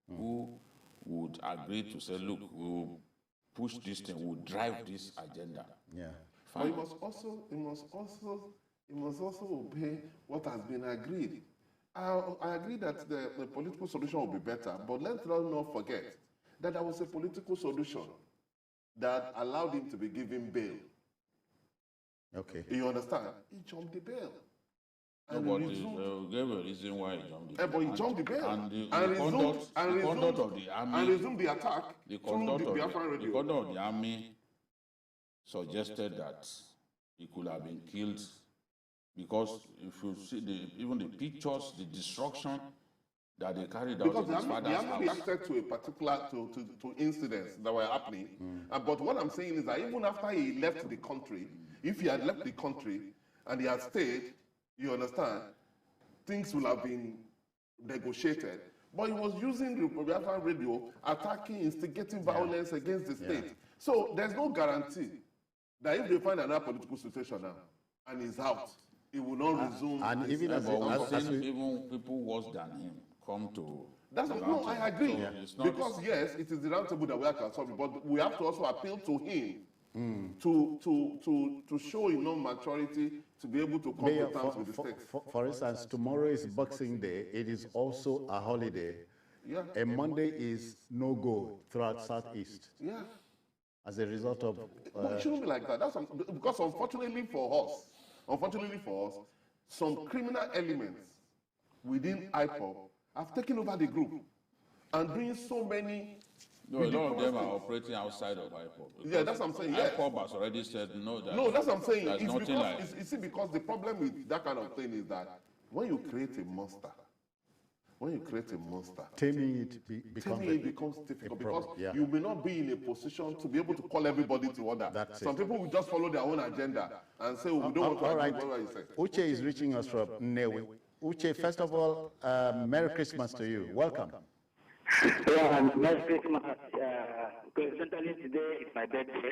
who would agree to say, look, we'll push this thing, we'll drive this agenda. Yeah. But he must also obey what has been agreed. I agree that the political solution will be better, but let's not forget that there was a political solution that allowed him to be given bail. Okay. You understand? He jumped the bail. And gave a reason why he jumped the bail. But he jumped the bail. And the conduct of the army. And resumed the attack. The conduct of the army suggested that he could have been killed, because if you see even the pictures, the destruction that they carried out in his father's house. The army reacted to a particular to incidents that were happening. But what I'm saying is that even after he left the country, if he had left the country and he had stayed, you understand, things would have been negotiated. But he was using the Biafran radio, attacking, instigating violence against the state. So there's no guarantee that if they find another political situation now and he's out, he will not resume. And even even people worse than him come to. No, I agree. Because yes, it is the round table that we are solving, but we have to also appeal to him to show enough maturity to be able to come to terms with the state. For instance, tomorrow is Boxing Day. It is also a holiday. Yeah. A Monday is no go throughout Southeast. Yeah. As a result of. It shouldn't be like that. Because unfortunately for us, some criminal elements within IPOB have taken over the group and doing so many No, a lot of them are operating outside of IPOB. Yeah, that's what I'm saying. Yes. IPOB has already said no. No, that's what I'm saying. There's It's nothing because, like. you see, because the problem with that kind of thing is that when you create a monster, taming it becomes difficult because you may not be in a position to be able to call everybody to order. Some people will just follow their own agenda and say, we don't want to agree what you say. Uche is reaching us from Nnewi. Uche, first of all, Merry Christmas to you. Welcome. Yeah, Merry Christmas. Coincidentally, today is my birthday.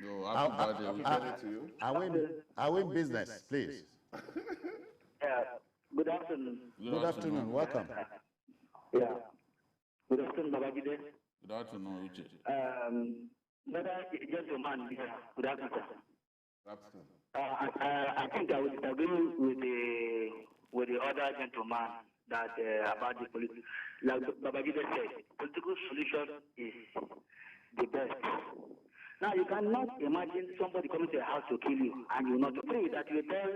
No, happy birthday to you. Are we in business, please? Good afternoon. Good afternoon. Welcome. Yeah. Good afternoon, Babajide. Good afternoon, Uche. Another gentleman here. Good afternoon, sir. Good afternoon. I think I would agree with the other gentleman that about the political. Like Babajide said, political solution is the best. Now you cannot imagine somebody coming to your house to kill you, and you not pray that you tell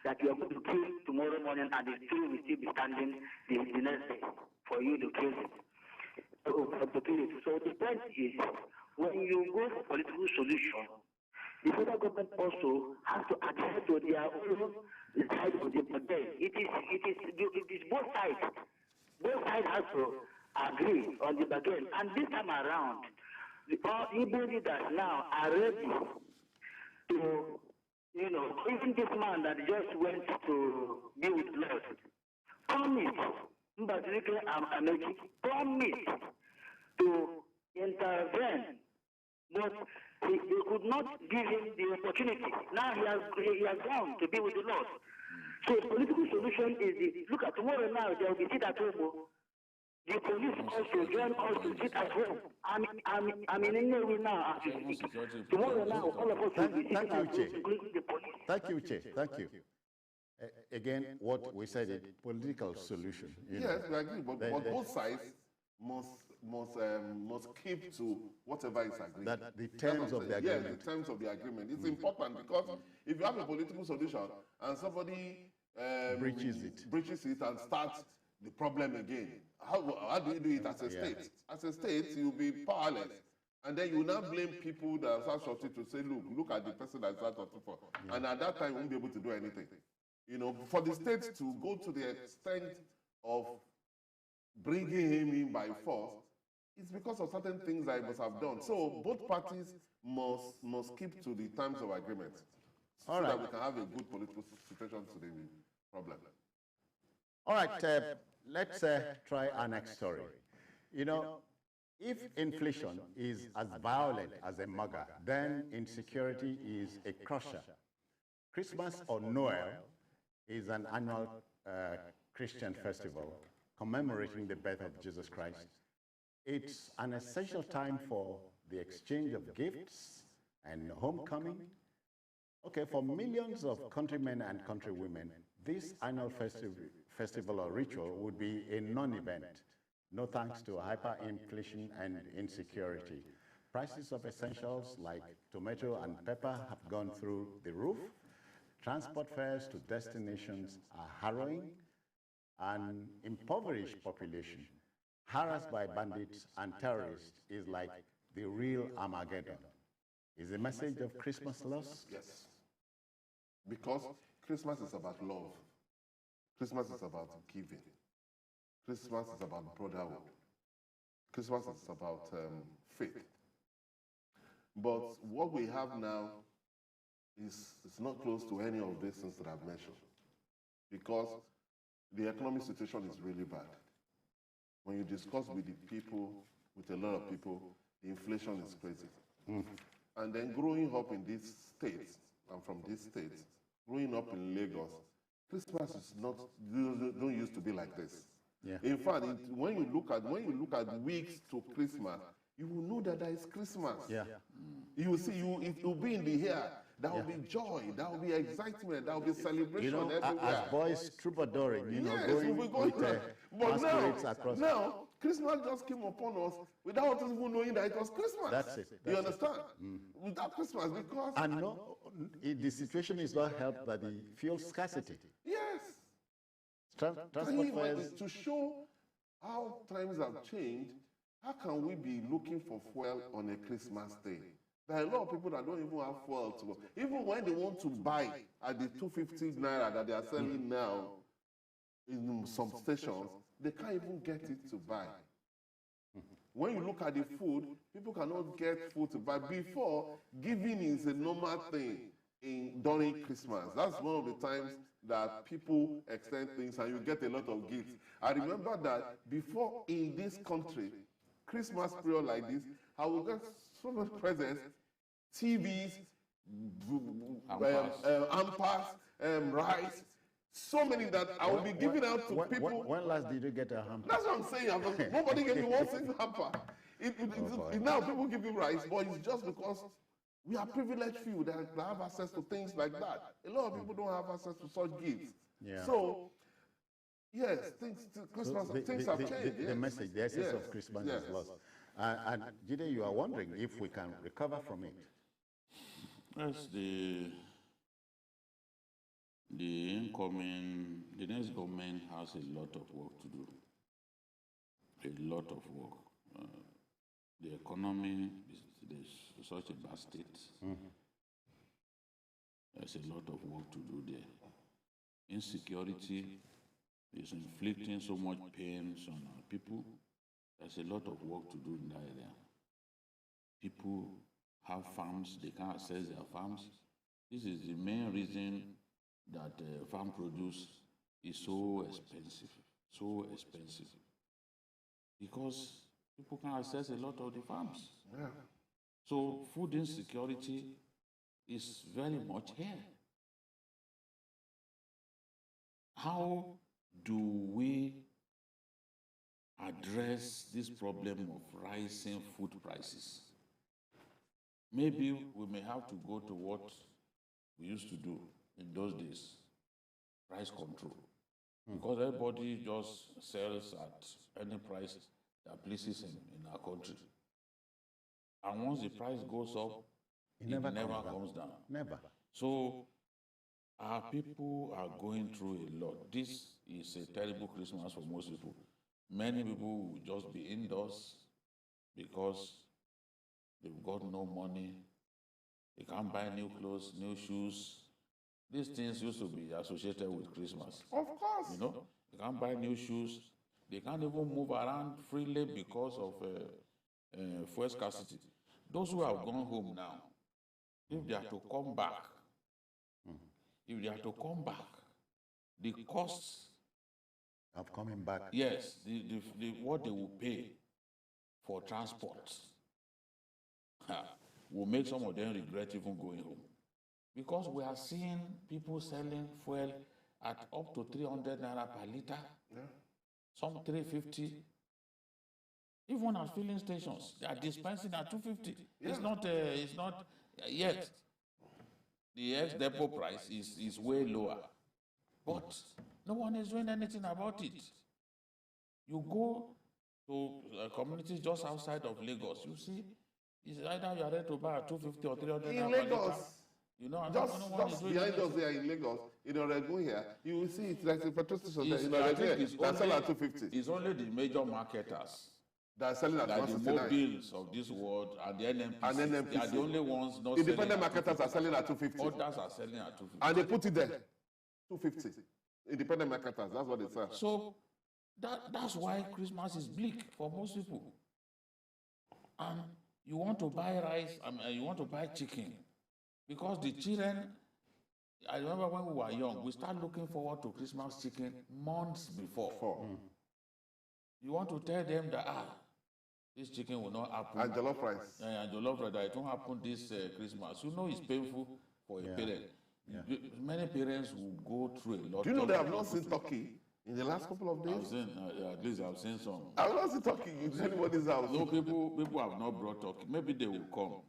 that you are going to kill tomorrow morning, and the tree will still be standing the next day for you to kill it. So the point is, when you go for political solution, the federal government also has to adhere to their own side of the problem. It is both sides. Both sides have to agree on the bargain. And this time around, the Igbo leaders now are ready to, even this man that just went to be with Lord, promised, Mbazirike Amechi, promised to intervene, but he could not give him the opportunity. Now he has gone to be with the Lord. So the political solution is look at tomorrow now, there will be sit at home. The police also join us to sit at home. I'm in Nnewi now. Tomorrow now, all of us will be sitting at home, including the police. Thank you, Uche. Thank you. Again, what we said is political solution. Yes, we agree, but both sides must keep to whatever is agreed. That the terms of the agreement. Yes, the terms of the agreement. It's important because if you have a political solution and somebody breaches it and starts the problem again, how do you do it as a state? As a state, you'll be powerless. And then you will now blame people that are shorty to say, look at the person that's shorty for. And at that time, you won't be able to do anything. For the state to go to the extent of bringing him in by force, it's because of certain things that he must have done. So both parties must keep to the terms of agreement so that we can have a good political situation to the problem. All right, let's try our next story. If inflation is as violent as a mugger, then insecurity is a crusher. Christmas or Noel is an annual Christian festival commemorating the birth of Jesus Christ. It's an essential time for the exchange of gifts and homecoming. Okay, for millions of countrymen and countrywomen, this annual festival or ritual would be a non-event, no thanks to hyperinflation and insecurity. Prices of essentials like tomato and pepper have gone through the roof. Transport fares to destinations are harrowing. An impoverished population, harassed by bandits and terrorists, is like the real Armageddon. Is the message of Christmas lost? Yes. Because Christmas is about love. Christmas is about giving. Christmas is about brotherhood. Christmas is about faith. But what we have now is not close to any of these things that I've mentioned. Because the economic situation is really bad. When you discuss with the people, with a lot of people, the inflation is crazy. And then growing up in these states, I'm from these states, growing up in Lagos, Christmas is don't used to be like this. Yeah. In fact, when you look at weeks to Christmas, you will know that there is Christmas. Yeah. You will see, it will be in the air. There will be joy, there will be excitement, there will be celebration everywhere. As boys troubadouring, yes, going with but across. Now, Christmas just came upon us without us even knowing that it was Christmas. That's it. You understand? Without Christmas, because... And the situation is not helped by the fuel scarcity. Yes. Transport fares... To show how times have changed, how can we be looking for fuel on a Christmas day? There are a lot of people that don't even have fuel to go. Even when they want to buy at the 250 naira that they are selling now in some stations, they can't even get it to buy. When you look at the food, people cannot get food to buy. Before, giving is a normal thing during Christmas. That's one of the times that people extend things and you get a lot of gifts. I remember that before in this country, Christmas period like this, I will get so much presents, TVs, ampas, rice, so many that I will be giving out to people. When last did you get a hamper? That's what I'm saying. Nobody gave me one single hamper. Now people give you rice, but it's just because we are privileged few that have access to things like that. A lot of people don't have access to such gifts. Yeah. So, yes, Christmas, things have changed. The message, the essence of Christmas is lost. And Jide, you are wondering if we can recover from it. Yes, the next government has a lot of work to do. A lot of work. The economy is such a bad state. There's a lot of work to do there. Insecurity is inflicting so much pain on our people. There's a lot of work to do in that area. People have farms, they can't access their farms. This is the main reason that farm produce is so expensive. Because people can access a lot of the farms. Yeah. So food insecurity is very much here. How do we address this problem of rising food prices? Maybe we may have to go to what we used to do in those days, price control. Because everybody just sells at any price that pleases in our country. And once the price goes up, it never comes down. Never. So our people are going through a lot. This is a terrible Christmas for most people. Many people will just be indoors because they've got no money. They can't buy new clothes, new shoes. These things used to be associated with Christmas. Of course. You know, they can't buy new shoes. They can't even move around freely because of fuel scarcity. Those who have gone home now, if they are to come back, the costs of coming back. Yes, what they will pay for transport will make some of them regret even going home. Because we are seeing people selling fuel at up to 300 naira per liter, some 350. Even at filling stations, they are dispensing at 250. It's not yet. The ex-depot price is way lower. But no one is doing anything about it. You go to communities just outside of Lagos, you see, it's either you are ready to buy at 250 or 300 in Lagos. You know, just behind us there in Lagos, in Oregon here, you will see it like the petrol station there in Oregon. That's all at 250. It's only the major marketers that are selling at 169. The mobiles of this world and the NMPC. They are the only ones not independent marketers are selling at 250. Others are selling at 250. And they put it there, 250. Independent marketers, that's what they sell. So that's why Christmas is bleak for most people. And you want to buy rice, you want to buy chicken. Because the children, I remember when we were young, we started looking forward to Christmas chicken months before. You want to tell them that, this chicken will not happen. And jollof rice. And jollof rice, that it won't happen this Christmas. You know it's painful for a parent. Yeah. Many parents will go through a lot. Do you know they have not seen turkey in the last couple of days? I've seen, at least I've seen some. I've not seen turkey in anybody's house. No, people have not brought turkey. Maybe they will come.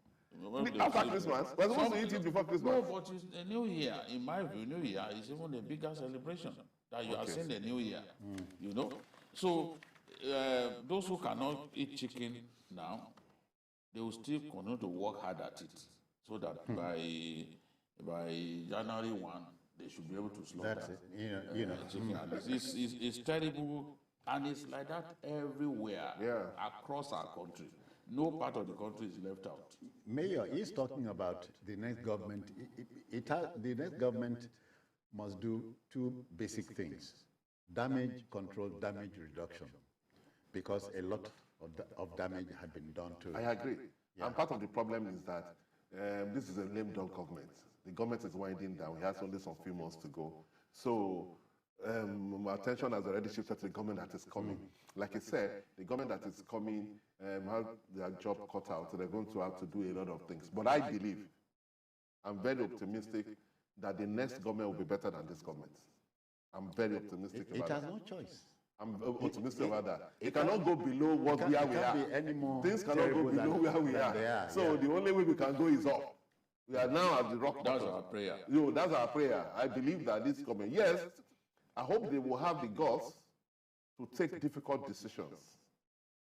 After Christmas? We're supposed to eat it before Christmas. No, but it's a New Year. In my view, New Year is even a bigger celebration that you are seeing the New Year. You know? So, those who cannot eat chicken now, they will still continue to work hard at it. So that by January 1, they should be able to slaughter chicken. It's terrible And it's like that everywhere, across our country. No part of the country is left out. Mayor is talking about the next government. The next government must do two basic things: damage control, damage reduction, because a lot of damage had been done to it. I agree. Yeah. And part of the problem is that this is a lame duck government. The government is winding down. He has only some few months to go. So my attention has already shifted to the government that is coming. Like I said, the government that is coming have their job cut out, so they're going to have to do a lot of things. But I believe, I'm very optimistic that the next government will be better than this government. I'm very optimistic about that. It has no choice. I'm optimistic about that. It cannot go below where we are. Things cannot go below where we are. So the only way we can go is up. We are now at the rock bottom. That's our prayer. That's our prayer. I believe that this government, yes, I hope they will have the guts to take difficult decisions.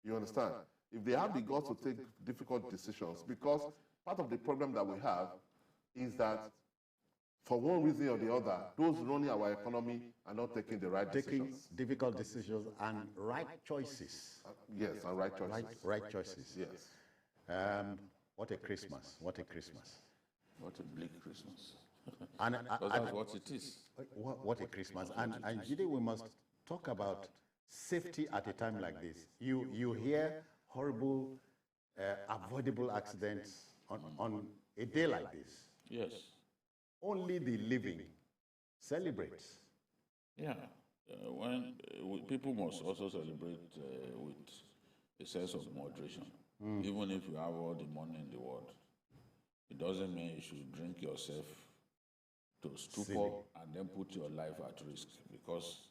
You understand? If they have the guts to take difficult decisions, because part of the problem that we have is that for one reason or the other, those running our economy are not taking the right decisions. Difficult decisions and right choices. Yes, and right choices. Right choices. Yes. What a Christmas. What a Christmas. What a bleak Christmas. And that's what it is. What a Christmas. And Jide, we must talk about safety at a time like this. You hear horrible, avoidable accidents on a day like this. Yes. Only the living celebrates. Yeah. People must also celebrate with a sense of moderation. Even if you have all the money in the world, it doesn't mean you should drink yourself to stupor and then put your life at risk, because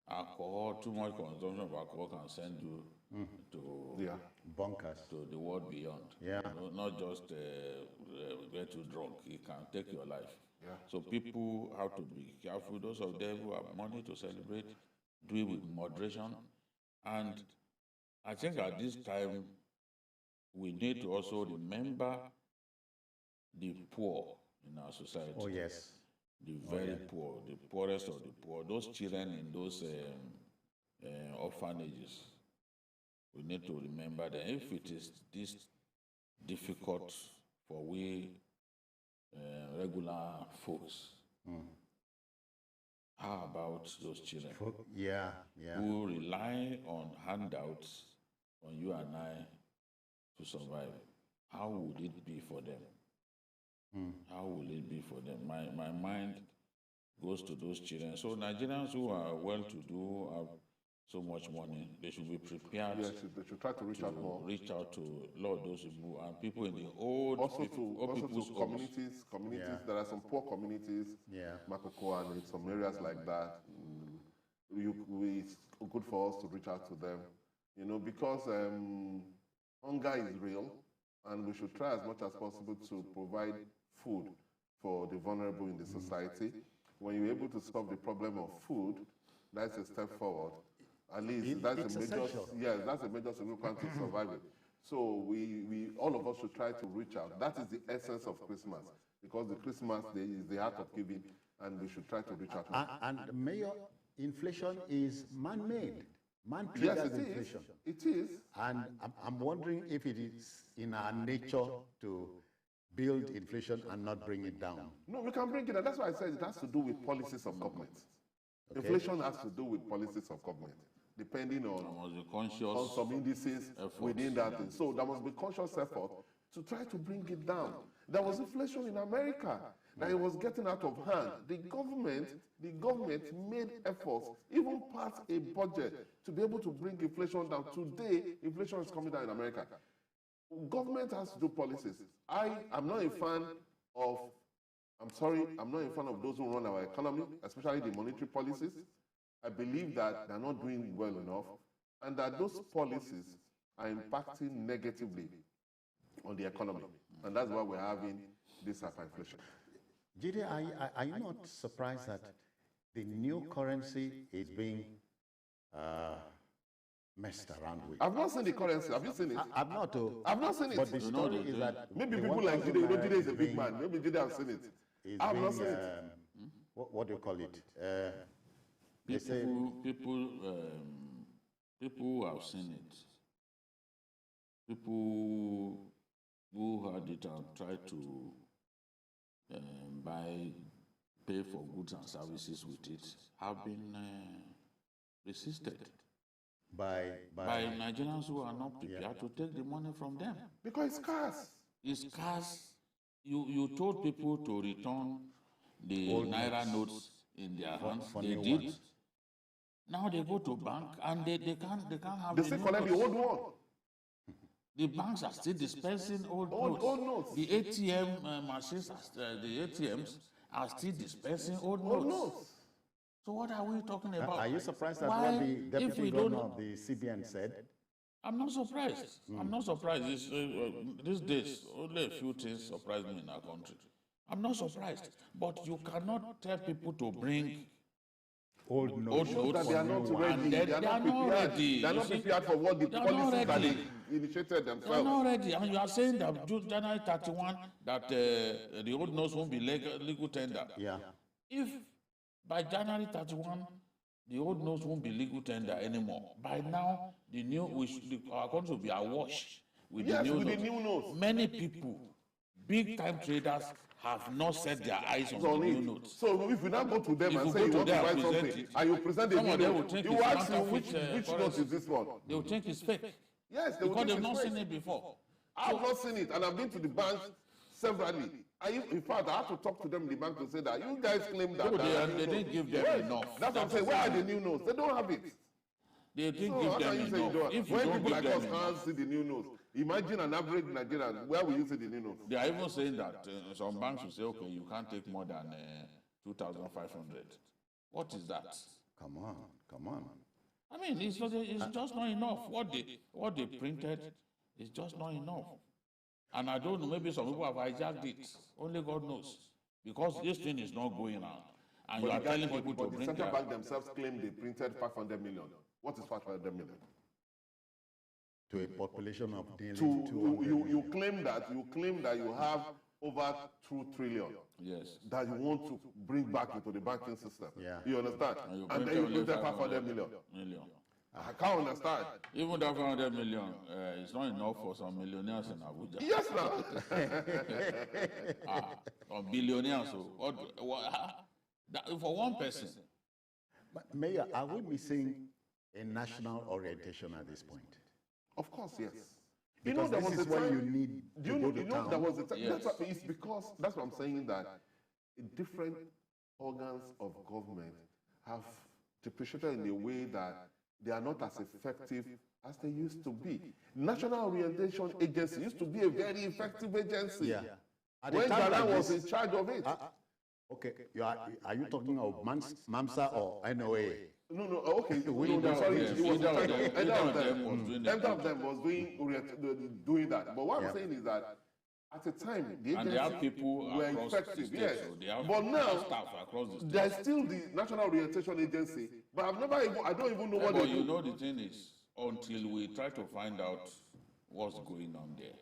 alcohol, too much consumption of alcohol can send you to bunkers, to the world beyond. Yeah. Not just get you drunk, it can take your life. Yeah. So people have to be careful. Those of them who have money to celebrate, do it with moderation. And I think at this time, we need to also remember the poor in our society. Oh, yes. The very poor, the poorest of the poor, those children in those orphanages. We need to remember that if it is this difficult for we regular folks, how about those children who rely on handouts on you and I to survive? How would it be for them? How will it be for them? My mind goes to those children. So Nigerians who are well-to-do, have so much money, they should be prepared. Yes, they should try to reach out more. Reach out to a lot of those people and people in the old communities. There are some poor communities, Makoko and in some areas like that. It's good for us to reach out to them, because hunger is real, and we should try as much as possible to provide food for the vulnerable in the society. When you're able to solve the problem of food, that's a step forward. At least that's a major solution to survive it. So we all of us should try to reach out. That is the essence of Christmas, because the Christmas Day is the act of giving, and we should try to reach out. And Mayor, inflation is man-made. Man triggers inflation. It is. And I'm wondering if it is in our nature to build inflation and not bring it down. No, we can bring it down. That's why I said it has to do with policies of government. Okay. Inflation has to do with policies of government, depending on some indices within that thing. So there must be conscious effort to try to bring it down. There was inflation in America that it was getting out of hand. The government made efforts, even passed a budget to be able to bring inflation down. Today, inflation is coming down in America. Government has to do policies. I'm not a fan of those who run our economy, especially the monetary policies. I believe that they're not doing well enough, and that those policies are impacting negatively on the economy. And that's why we're having this hyperinflation. Jide, are you not surprised that the new currency is being messed around with? I've not seen the currency. Have you seen it? I've not. I've not seen it. But the story is that maybe people like Jide, Jide is a big man. Maybe Jide have seen it. I've not seen it. What do you call it? People People who have seen it, people who had it and tried to pay for goods and services with it have been resisted by Nigerians who are not prepared to take the money from them. Because it's scarce. It's scarce. You told people to return the Naira notes in their hands. They did. Ones. Now they go to bank and they can't have They still collect the old one. The banks are still dispensing old notes. The ATM machines, the ATMs are still dispensing old notes. So what are we talking about? Are you surprised at what the deputy governor of the CBN said? I'm not surprised. I'm not surprised. These days, only a few things surprise me in our country. I'm not surprised. But you cannot tell people to bring old notes that they are not ready. They are not prepared. They are not prepared for what the policies that they initiated themselves. They are not ready. I mean, you are saying that January 31, that the old notes won't be legal tender. Yeah. If by January 31, the old notes won't be legal tender anymore. By now, our country will be awash with the new notes. Many people, big-time traders, have not set their eyes on the new notes. So if you now go to them and say you want to buy something, and you present the new note, you will ask you which note is this one? They will think it's fake. Yes, they will because think they've it's not fake. seen it before. I've not seen it, and I've been to the bank severally. In fact, I have to talk to them in the bank to say that you guys claim that. They didn't give them enough. That's what I'm saying. Where are the new notes? They don't have it. They didn't give them enough. When people like us can't see the new notes, imagine an average Nigerian, where will you see the new notes? They are even saying that some banks will say, okay, you can't take more than 2,500. What is that? Come on. I mean, it's just not enough. What they printed is just not enough. And I don't know, maybe some people have hijacked it. Only God knows. Because this thing is not going on. And you are telling people to bring the central bank themselves claim they printed 500 million. What is 500 million? To a population of nearly 200 you claim that you have over 2 trillion. Yes. That you want to bring back into the banking system. Yeah. You understand? And then you printed 500 million. I can't understand. Even that 500 million is not enough for some millionaires in Abuja. Yes, now. Or billionaires. For one person. But Mayor, are we missing a national orientation at this point? Of course, yes. Because there this was is when you need to go to town. There was a time. Yes. It's because, that's what I'm saying, that different organs of government have depreciated in a way that they are not as effective as they used to be. National Orientation Agency used to be a very effective agency. Yeah. When Ghana was in charge of it. Okay, are you talking of MAMSA or NOA? No, okay. Sorry, either of them was doing that. But what I'm saying is that at the time, the agencies were effective, yes. But now, there's still the National Orientation Agency, but I don't even know what they do. You know, the thing is, until we try to find out what's going on there,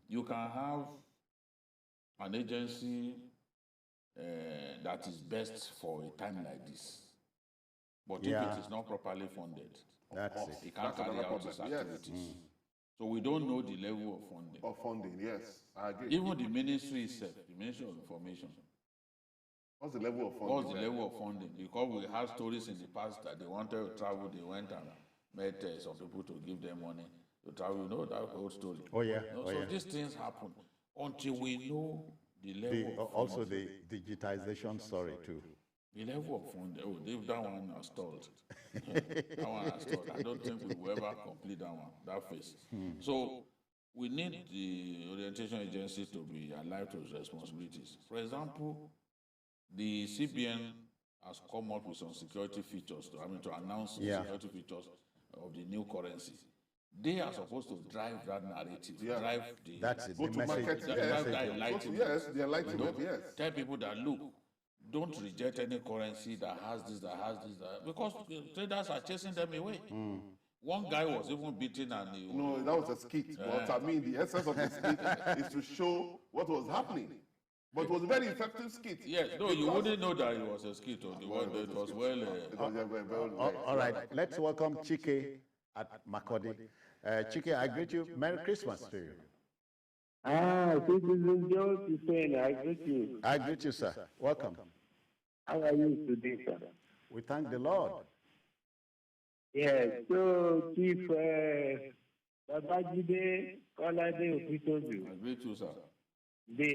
you can have an agency that is best for a time like this. But if it is not properly funded, it can't carry out its activities. So we don't know the level of funding. Yes, I agree. Even the ministry itself, the Ministry of Information. What's the level of funding? What's the level of funding? Because we had stories in the past that they wanted to travel, they went and met some people to give them money to travel. You know that whole story. Oh, yeah. So these things happen until we know the level of also the digitization story too. The level of funding, that one has stalled. That one has stalled. I don't think we will ever complete that one, that phase. So we need the orientation agency to be alive to its responsibilities. For example, the CBN has come up with some security features, to announce security features of the new currency. They are supposed to drive that narrative, drive the message, drive that enlightenment. Yes, the enlightenment, yes. Tell people that, look, don't reject any currency that has this, because traders are chasing them away. One guy was even beaten and no, that was a skit. But I mean, the essence of the skit is to show what was happening. But it was a very effective skit. Yes, no, you wouldn't know that it was a skit. It was well. All right, let's welcome Chike at Makodi. Chike, I greet you. Merry Christmas to you. Citizen Joe Hussein, I greet you. I greet you, sir. Welcome. How are you today, sir? We thank the Lord. Yes, so Chief Babajide Kolade Opitoju. I greet you, sir. The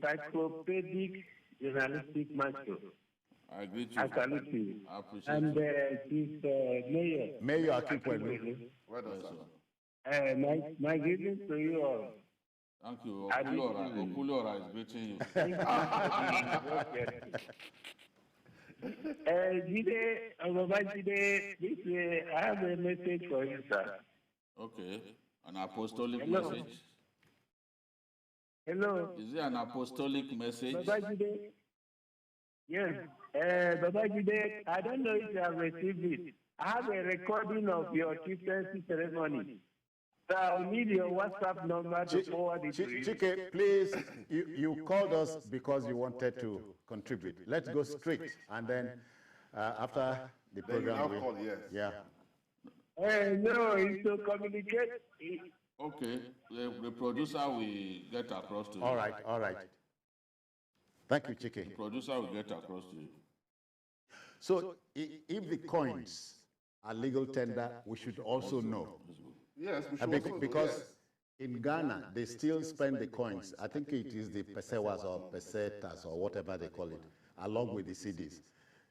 encyclopedic journalistic master. I greet you. I salute you. I appreciate and you. Chief Mayor Akipwelu. Well done, sir. My greetings to you all. Thank you. Okulora is greeting you. Jide, I have a message for you, sir. Okay. An apostolic Hello. message? Hello. Is it an apostolic message? Babajide. Yes. Babajide, I don't know if you have received it. I have a recording of your chieftaincy ceremony. So I'll need your WhatsApp number to forward it to you. Chike, please, you called us because you wanted to contribute. Let's go straight, and then after the program, yes. No, it's to communicate. Okay, the producer will get across to you. All right. Thank you, Chike. The producer will get across to you. So, if the coins are legal tender, we should also know. Yes, we should also because know, yes. In Ghana, they still spend the coins. I think it is the pesewas or pesetas or whatever they call it, along with the CDs.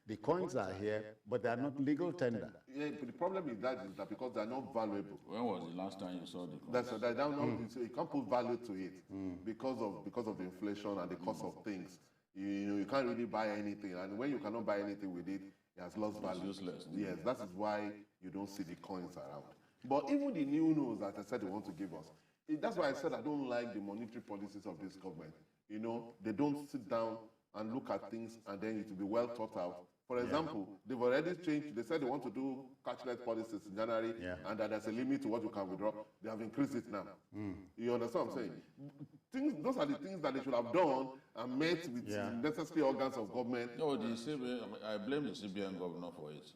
The coins are here, but they are not legal tender. Yeah, but the problem is that because they are not valuable. When was the last time you saw the coins? That's they don't know. So you can't put value to it because of the inflation and the cost of things. You can't really buy anything, and when you cannot buy anything with it, it has lost value. It's useless. Yes, that is why you don't see the coins around. But even the new notes that I said they want to give us, that's why I said I don't like the monetary policies of this government. They don't sit down and look at things and then it will be well thought out. For example, they've already changed. They said they want to do cashless policies in January and that there's a limit to what you can withdraw. They have increased it now. You understand what I'm saying? Those are the things that they should have done and met with necessary organs of government. No, I blame the CBN governor for it.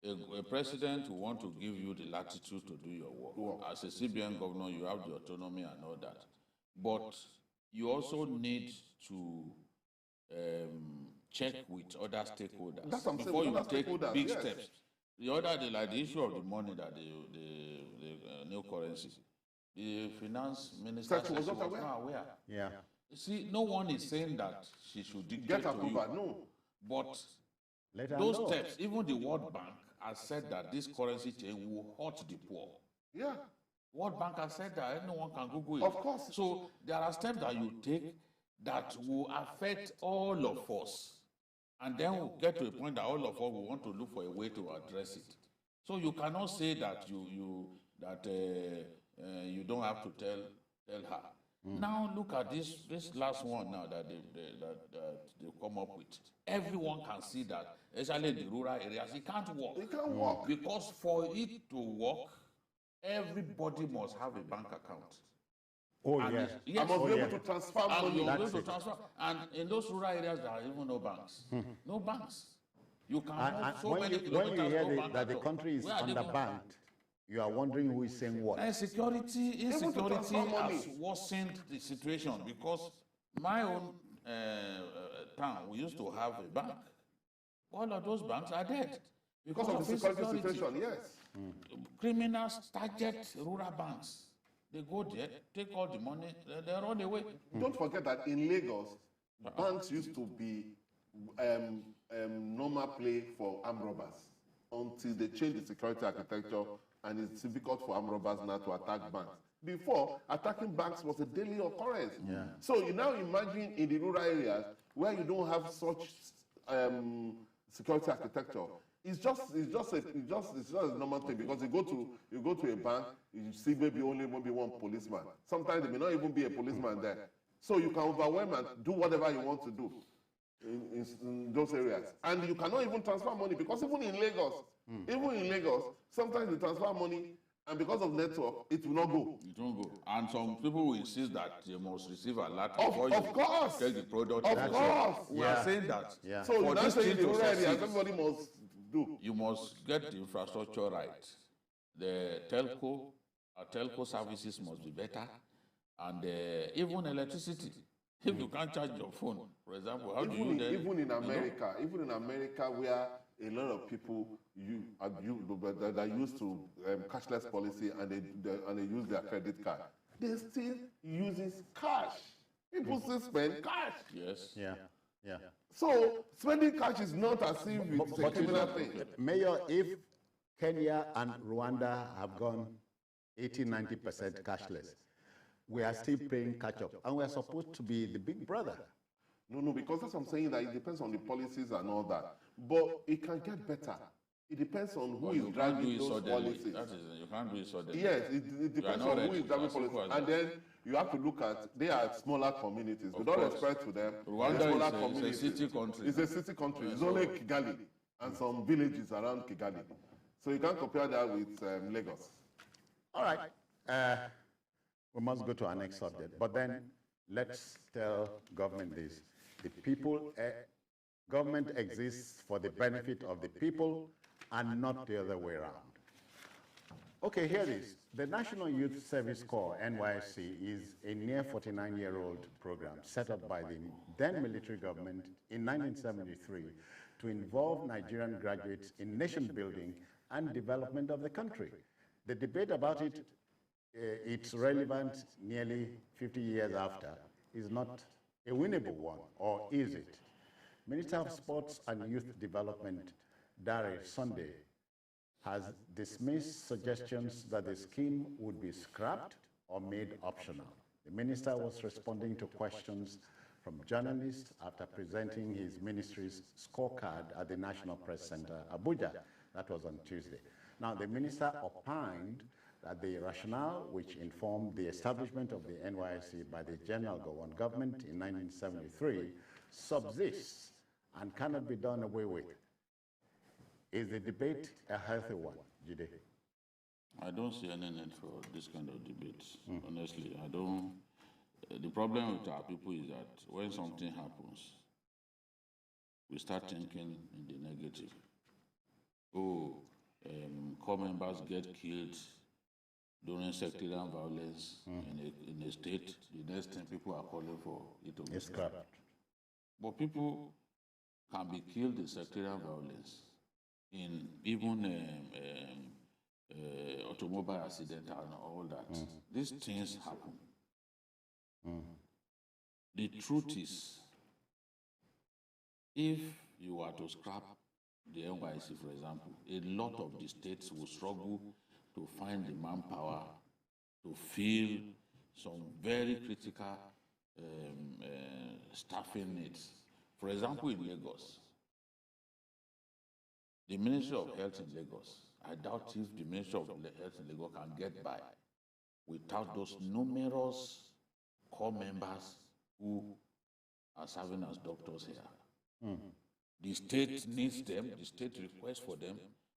A president who wants to give you the latitude to do your work. As a CBN governor, you have the autonomy and all that. But you also need to check with other stakeholders before you take big steps. The other day, like the issue of the money that the new currency, the finance minister was not aware. Yeah. You see, no one is saying that she should dictate to you. No. But those steps, even the World Bank has said that this currency change will hurt the poor. Yeah. World Bank has said that anyone can Google it. Of course. So there are steps that you take that will affect all of us. And then we'll get to a point that all of us will want to look for a way to address it. So you cannot say that you don't have to tell her. Now look at this last one now that they come up with. Everyone can see that, especially in the rural areas, it can't work. It can't work. Because for it to work, everybody must have a bank account. Oh, and yes. I must be able to transfer money. And in those rural areas, there are even no banks. No banks. You can And when you hear that the country is underbanked, you are wondering who is saying what. Insecurity has worsened the situation because my own town, we used to have a bank. All of those banks are dead. Because of the security situation, yes. Criminals target rural banks. They go there, take all the money, they run away. Don't forget that in Lagos, banks used to be normal play for armed robbers until they changed the security architecture and it's difficult for armed robbers now to attack banks. Before, attacking banks was a daily occurrence. Yeah. So you now imagine in the rural areas where you don't have such security architecture. It's just a normal thing because you go to a bank, you see maybe one policeman. Sometimes there may not even be a policeman there. So you can overwhelm and do whatever you want to do in those areas. And you cannot even transfer money because even in Lagos, sometimes you transfer money And because of network, it will not go. It won't go. And some people will insist that they must receive a alert Of before you course. take the product. Of course. We are saying that. Yeah. So you're not saying the rural areas, succeed, everybody must do. you must get the infrastructure right. The telco services must be better, and even electricity. If you can't charge your phone, for example, how do you then? Even in America, where a lot of people that are used to cashless policy and they use their credit card, they still uses cash. People still spend cash. Yes. Yeah. Yeah. So spending cash is not as if it's a criminal thing. Mayor, if Kenya and Rwanda have gone 80–90% cashless, we are still paying catch up, and we are supposed to be the big brother. No, because that's what I'm saying, that it depends on the policies and all that. But it can get better. It depends on who is driving those policies. That is, you can't do it suddenly. Yes, it depends on who is driving policies. And then you have to look at, they are smaller communities. With all respect to them, Rwanda is a city country. It's a city country. It's only Kigali and some villages around Kigali. So you can't compare that with Lagos. All right. We must go to our next subject. But then let's tell government this. The people, government exists for the benefit of the people and not the other way around. Okay, here it is. The National Youth Service Corps, NYSC, is a near 49-year-old program set up by the then military government in 1973 to involve Nigerian graduates in nation building and development of the country. The debate about it, its relevance nearly 50 years after, is not a winnable one, or is it? Minister of Sports and Youth Development, Dare Sunday, has dismissed suggestions that the scheme would be scrapped or made optional. The minister was responding to questions from journalists after presenting his ministry's scorecard at the National Press Center, Abuja. That was on Tuesday. Now, the minister opined that the rationale which informed the establishment of the NYSC by the General Gowon government in 1973 subsists and cannot be done away with. Is the debate a healthy one, Jide? I don't see any need for this kind of debate, honestly. I don't. The problem with our people is that when something happens, we start thinking in the negative. Corps members get killed during sectarian violence in a state. The next thing people are calling for it to be scrapped. But people can be killed in sectarian violence, in even automobile accident and all that. These things happen. The truth is, if you were to scrap the NYSC, for example, a lot of the states will struggle to find the manpower to fill some very critical staffing needs. For example, in Lagos, the Ministry of Health in Lagos, I doubt if the Ministry of Health in Lagos can get by without those numerous corps members who are serving as doctors here. The state needs them, the state requests for them,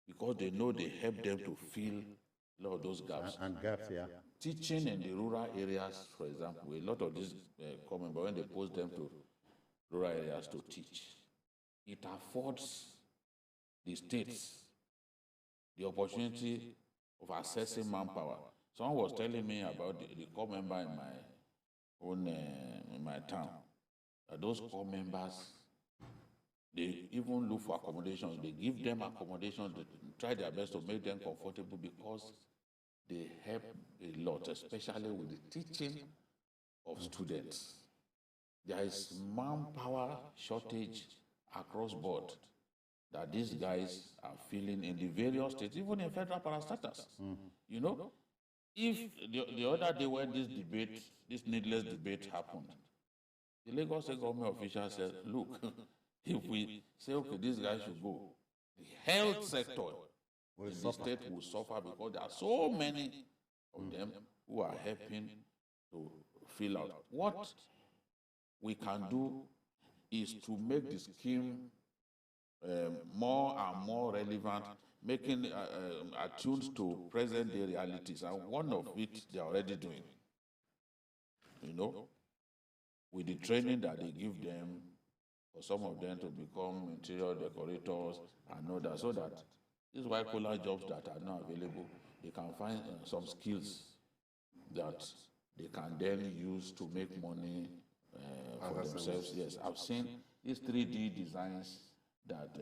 because they know they help them to fill a lot of those gaps. And gaps, yeah. Teaching in the rural areas, for example, a lot of these corps members, when they post them to rural areas to teach, it affords the states the opportunity of accessing manpower. Someone was telling me about the corps member in my own in my town. Those corps members, they even look for accommodations. They give them accommodations. They try their best to make them comfortable because they help a lot, especially with the teaching of students. There is manpower shortage across board that these guys are feeling in the various states, even in federal parastatals. You know, if the other day when this debate, this needless debate happened, the Lagos State government official said, look, if we say, okay, these guys should go, the health sector in the state will suffer because there are so many of them who are helping to fill out. What we can do is to make the scheme more and more relevant making attuned to present-day realities, and one of it they are already doing. You know, with the training that they give them, for some of them to become interior decorators and all that, so that these white-collar jobs that are now available, they can find some skills that they can then use to make money for themselves. Yes, I've seen these 3D designs that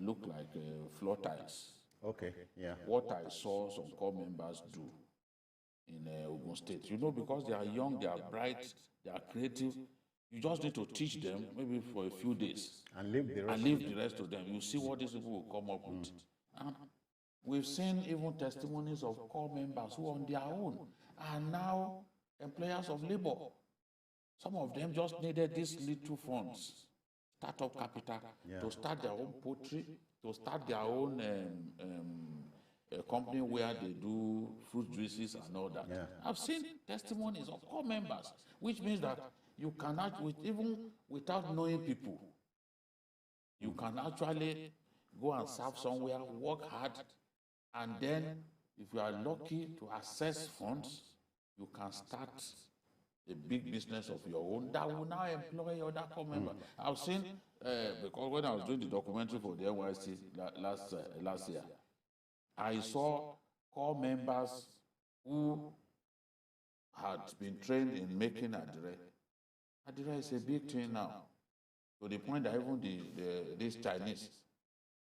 look like floor tiles. Okay, yeah. What I saw some core members do in Ogun State, you know, because they are young, they are bright, they are creative. You just need to teach them maybe for a few days and leave the rest to them. You see what these people will come up with. And we've seen even testimonies of core members who on their own are now employers of labor. Some of them just needed these little funds, startup capital, to start their own poultry, to start their own company where they do fruit juices and all that. I've seen testimonies of core members, which means that you cannot, even without knowing people, you can actually go and serve somewhere, work hard, and then if you are lucky to access funds, you can start a big business of your own that will now employ other core members. I've seen, because when I was doing the documentary for the NYSC last year, I saw core members who had been trained in making adire. Adire is a big thing now, to the point that even these Chinese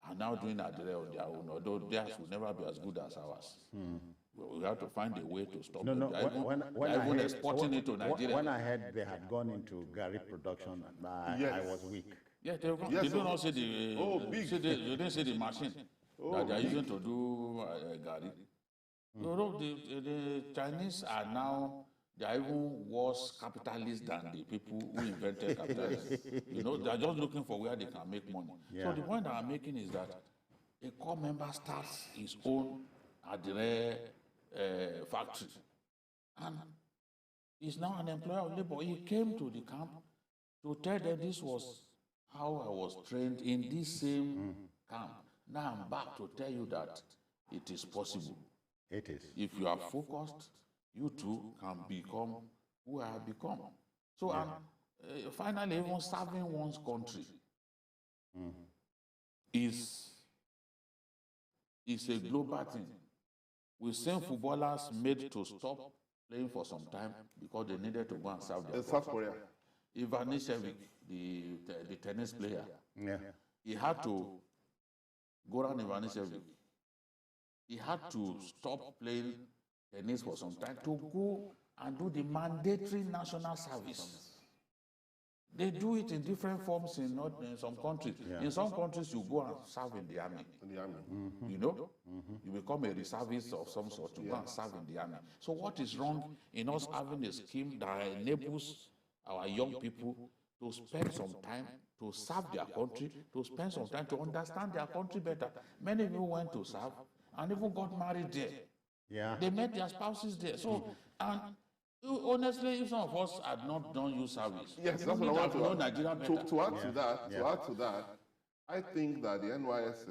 are now doing adire on their own, although theirs will never be as good as ours. We have to find a way to stop them. Even exporting it to Nigeria. When I heard they had gone into Gary production, I was weak. Yeah, they do not see the big. You didn't see the machine that they are using to do Gary. You know, the Chinese are now, they are even worse capitalists than the people who invented capitalism. You know, they are just looking for where they can make money. So the point that I'm making is that a core member starts his own adire factory, and he's now an employer of labor. He came to the camp to tell them this was how I was trained in this same camp. Now I'm back to tell you that it is possible. It is. If you are focused, you too can become who I have become. So finally, even serving one's country is a global thing. We've seen footballers made to stop playing for some time because they needed to go and serve their South Korea. Ivan Ishevich, the tennis player, he had to go around Ivan Ishevich. He had to stop playing tennis for some time to go and do the mandatory national service. They do it in different forms in some countries. In some countries, you go and serve in the army. You know? You become a reservist of some sort to go and serve in the army. So what is wrong in us having a scheme that enables our young people to spend some time to serve their country, to spend some time to understand their country better? Many people went to serve and even got married there. They met their spouses there. So, and honestly, if some of us had not done youth service, that's what I want to know Nigeria better. To add to that, I think that the NYSC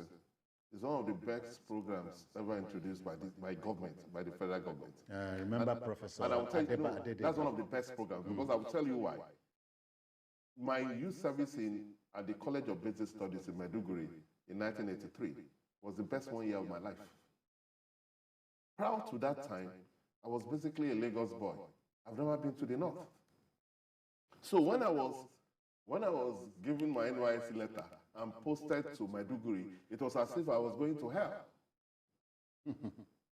is one of the best programs ever introduced by government, by the federal government. Remember Professor and I will tell you, that's one of the best programs, because I will tell you why. My youth service at the College of Basic Studies in Maiduguri in 1983 was the best 1 year of my life. Prior to that time, I was basically a Lagos boy. I've never been to the north. So when I was given my NYSC letter and posted to Maiduguri, it was as if I was going to hell.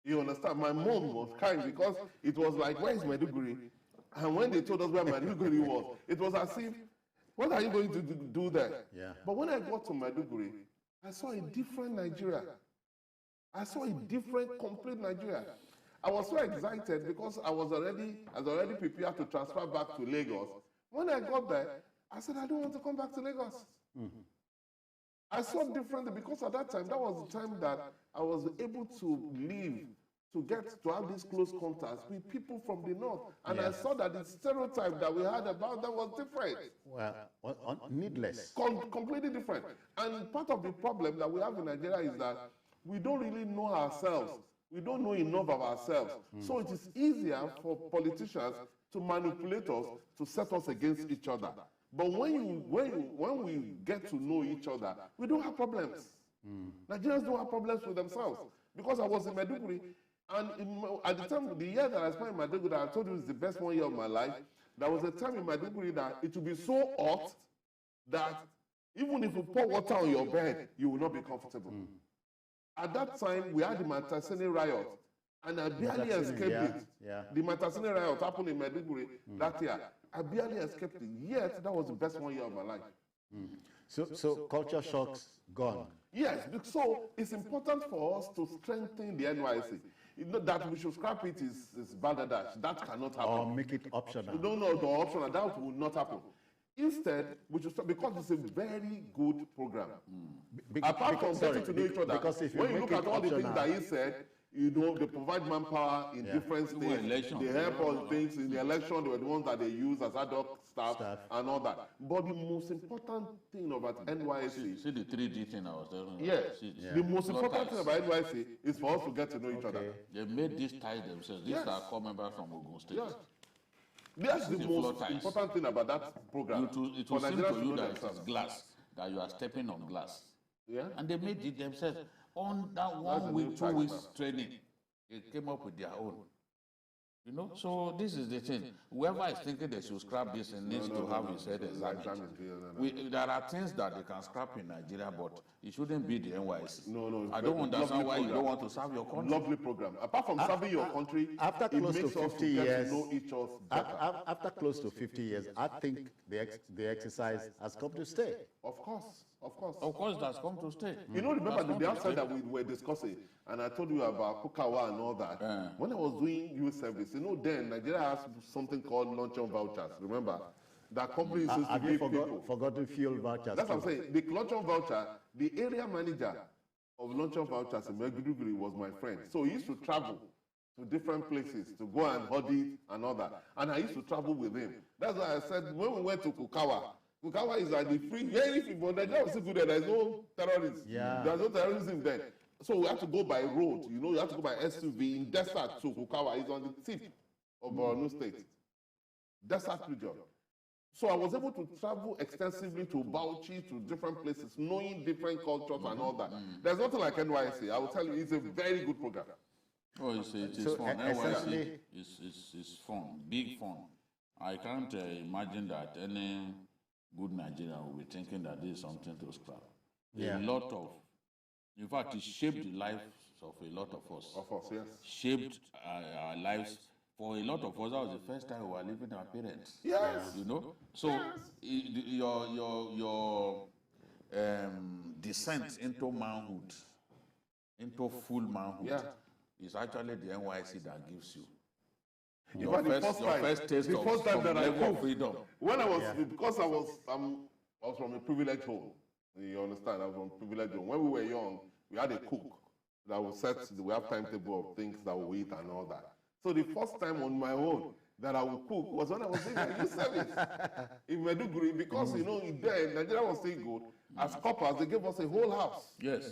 You understand? My mom was crying because it was like, where is Maiduguri? And when they told us where Maiduguri was, it was as if, what are you going to do there? But when I got to Maiduguri, I saw a different Nigeria. I saw a different, complete Nigeria. I was so excited because I was already prepared to transfer back to Lagos. When I got there, I said, I don't want to come back to Lagos. I saw differently because at that time, that was the time that I was able to live, to have these close contacts with people from the north. And I saw that the stereotype that we had about them was different. Well, needless. Completely different. And part of the problem that we have in Nigeria is that we don't really know ourselves. We don't know enough of ourselves. So it is easier for politicians to manipulate us, to set us against each other. But when we get to know each other, we don't have problems. Nigerians don't have problems with themselves. Because I was in Maiduguri, and at the time, the year that I spent in Maiduguri, I told you it's the best 1 year of my life. There was a time in Maiduguri that it would be so hot that even if you pour water on your bed, you will not be comfortable. At that time, we had the Matasini riot, and I barely escaped it. The Matasini riot happened in Maiduguri that year. I barely escaped it. Yet, that was the best 1 year of my life. So culture shocks gone. Yes, so it's important for us to strengthen the NYSC. That we should scrap it is balderdash. That cannot happen. Or make it optional. No, the optional. That will not happen. Instead, we should start, because it's a very good program. Apart from getting to know each other, because if when you look at all the things that he said, you know, they provide manpower in different states. They help all things. In the election, they were the ones that they use as ad hoc staff and all that. But the most important thing about NYSC... See the 3D thing I was telling you? Yes. The most important thing about NYSC is for us to get to know each other. They made this tie themselves. These are core members from Ogun State. That's the most important thing about that program. It will seem to you that it's glass, that you are stepping on glass. And they made it themselves. On that 1 week, 2 weeks training, they came up with their own. You know, so this is the thing. Whoever is thinking they should scrap this and needs to have his head examined. There are things that they can scrap in Nigeria, but it shouldn't be the NYSC. No. I don't understand why you don't want to serve your country. Lovely program. Apart from serving your country, after close to 50 years, know each other. After close to 50 years, I think the exercise has come to stay. Of course. It has come to stay. You know, remember the outside that we were discussing, and I told you about Kukawa and all that. When I was doing youth service, you know, then Nigeria has something called luncheon vouchers. Remember? That companies used to give people. Forgotten fuel vouchers. That's what I'm saying. The luncheon voucher, the area manager of luncheon vouchers in Maiduguri was my friend. So he used to travel to different places to go and audit and all that. And I used to travel with him. That's why I said when we went to Kukawa is like the free, very free, but Nigeria was still good there. There's no terrorists. There's no terrorism then. So we have to go by road. You know, you have to go by SUV in desert to Kukawa. It's on the tip of Borno State. Desert region. So I was able to travel extensively to Bauchi, to different places, knowing different cultures and all that. There's nothing like NYSC. I will tell you, it's a very good program. Oh, it is fun. NYSC is fun, big fun. I can't imagine that any good Nigerian will be thinking that this is something to scrap. In fact, it shaped the lives of a lot of us. Yes. Shaped our lives. For a lot of us, that was the first time we were leaving our parents. Yes. You know? So your descent into manhood, into full manhood, is actually the NYSC that gives you. Your first taste of freedom. When I was, because I was from a privileged home. You understand? I was from a privileged home. When we were young, we had a cook that would set, we have timetable of things that we eat and all that. So the first time on my own that I would cook was when I was doing my youth service in Maiduguri, because, you know, then Nigeria was still good. As coppers, they gave us a whole house. Yes.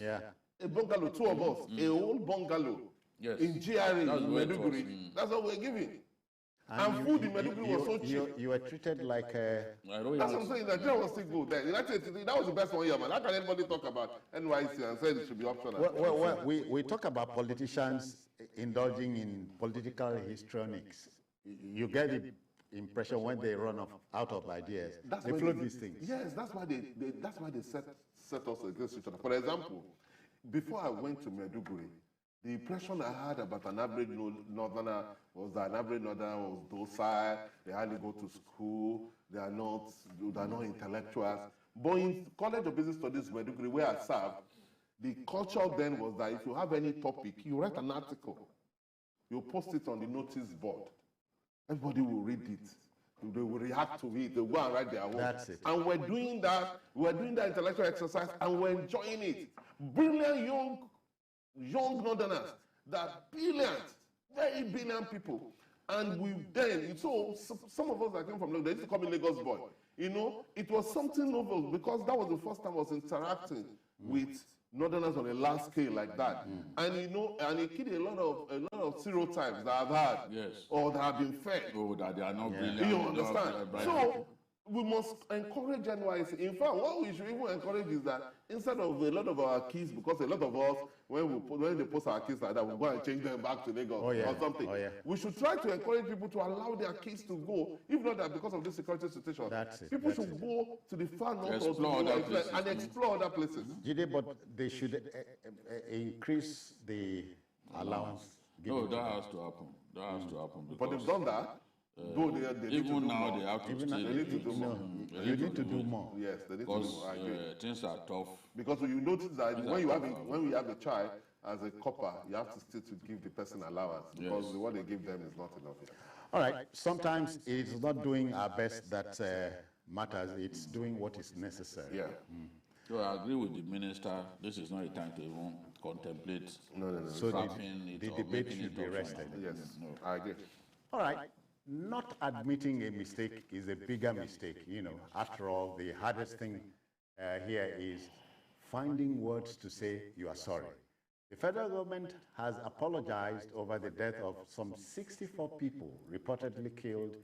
A bungalow, two of us, a whole bungalow. Yes. In GRA, in Maiduguri. That's what we're giving. And food in Maiduguri was so cheap. You were treated like a... That's what I'm saying. Nigeria was still good then. That was the best 1 year, man. How can anybody talk about NYSC and say it should be optional? Well, we talk about politicians indulging in political histrionics. You get the impression when they run out of ideas, they float these things. Yes, that's why they set us against each other. For example, before I went to Maiduguri, the impression I had about an average northerner was that an average northerner was docile, they hardly go to school, they are not intellectuals. But in College of Business Studies, Maiduguri, where I served, the culture then was that if you have any topic, you write an article, you post it on the notice board. Everybody will read it. They will react to it. They will go and write their own. That's it. And we're doing that intellectual exercise, and we're enjoying it. Brilliant young northerners, that brilliant, very brilliant people. And we then, so some of us that came from Lagos, they used to call me Lagos boy. You know, it was something novel because that was the first time I was interacting with Northerners on a large scale like that. And you know, and it killed a lot of stereotypes that I've had, or that have been fed. Oh, that they are not brilliant. You understand? So we must encourage NYSC. In fact, what we should even encourage is that instead of a lot of our kids, because a lot of us, when they post our kids like that, we go and change them back to Lagos or something. We should try to encourage people to allow their kids to go, if not that because of this security situation. People should go to the far north and explore other places. Jide, but they should increase the allowance. No, that has to happen. That has to happen. But they've done that. Even now they have to they need to do more. You need to do more. Yes, they need to do more. I agree. Things are tough. Because you notice that when you have a child as a copper, you have to still to give the person allowance because what they give them is not enough. All right. Sometimes it's not doing our best that matters. It's doing what is necessary. Yeah. So I agree with the minister. This is not a time to even contemplate. So the debate should be rested. Yes, I agree. All right. Not admitting a mistake is a bigger mistake. You know, after all, the hardest thing here is finding words to say you are sorry. The federal government has apologized over the death of some 64 people reportedly killed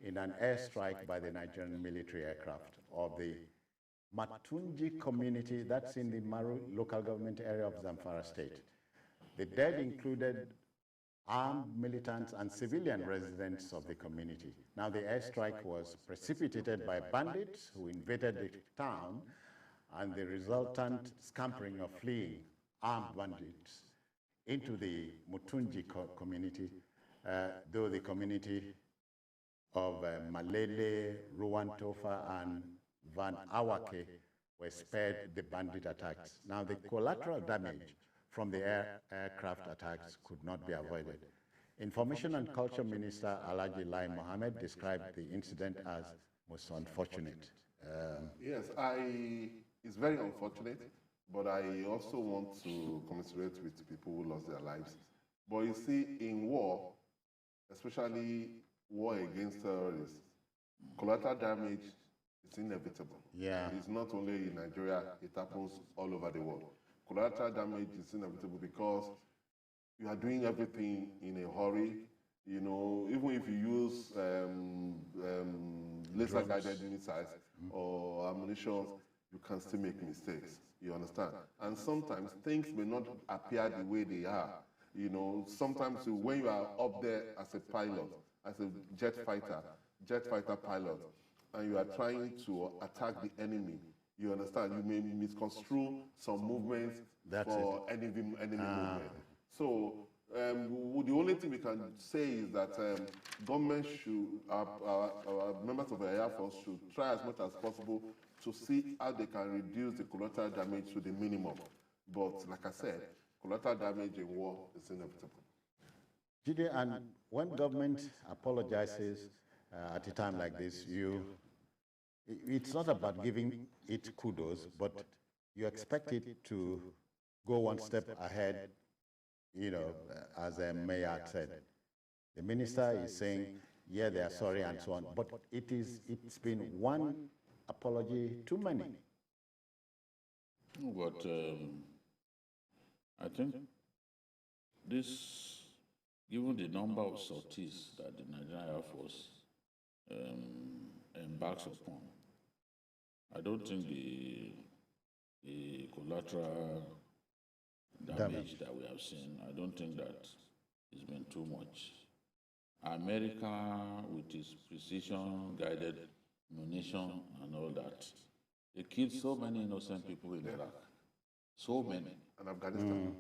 in an airstrike by the Nigerian military aircraft of the Matunji community, that's in the Maru local government area of Zamfara state. The dead included armed militants and civilian residents of the community. Now, the airstrike was precipitated by bandits who invaded the town, and the resultant scampering of fleeing armed bandits into the Mutunji community, though the community of Malele, Ruwantofa, and Van Awake were spared the bandit attacks. Now, the collateral damage from the aircraft attacks could not be avoided. Information and Culture Minister Alhaji Lai Mohammed described the incident as most unfortunate. Yes, it's very unfortunate, but I also want to commiserate with people who lost their lives. But you see, in war, especially war against terrorists, collateral damage is inevitable. Yeah. It's not only in Nigeria, it happens all over the world. Collateral damage is inevitable because you are doing everything in a hurry. You know, even if you use laser-guided missiles or ammunition, you can still make mistakes. You understand? And sometimes things may not appear the way they are. You know, sometimes when you are up there as a pilot, as a jet fighter pilot, and you are trying to attack the enemy, you understand, you may misconstrue some movements for enemy movement. So the only thing we can say is that government should, our members of the Air Force should try as much as possible to see how they can reduce the collateral damage to the minimum. But like I said, collateral damage in war is inevitable. Jide, and when government apologizes at a time like this, it's not about giving it kudos, but you expect it to go one step ahead, you know, as Mayor said. The minister is saying, yeah, they are sorry and so on, but it's been one apology too many. But I think this, given the number of sorties that the Nigerian Air Force embarks upon, I don't think the collateral damage that we have seen, I don't think that it's been too much. America, with its precision-guided munition and all that, they killed so many innocent people in Iraq. So many. And Afghanistan.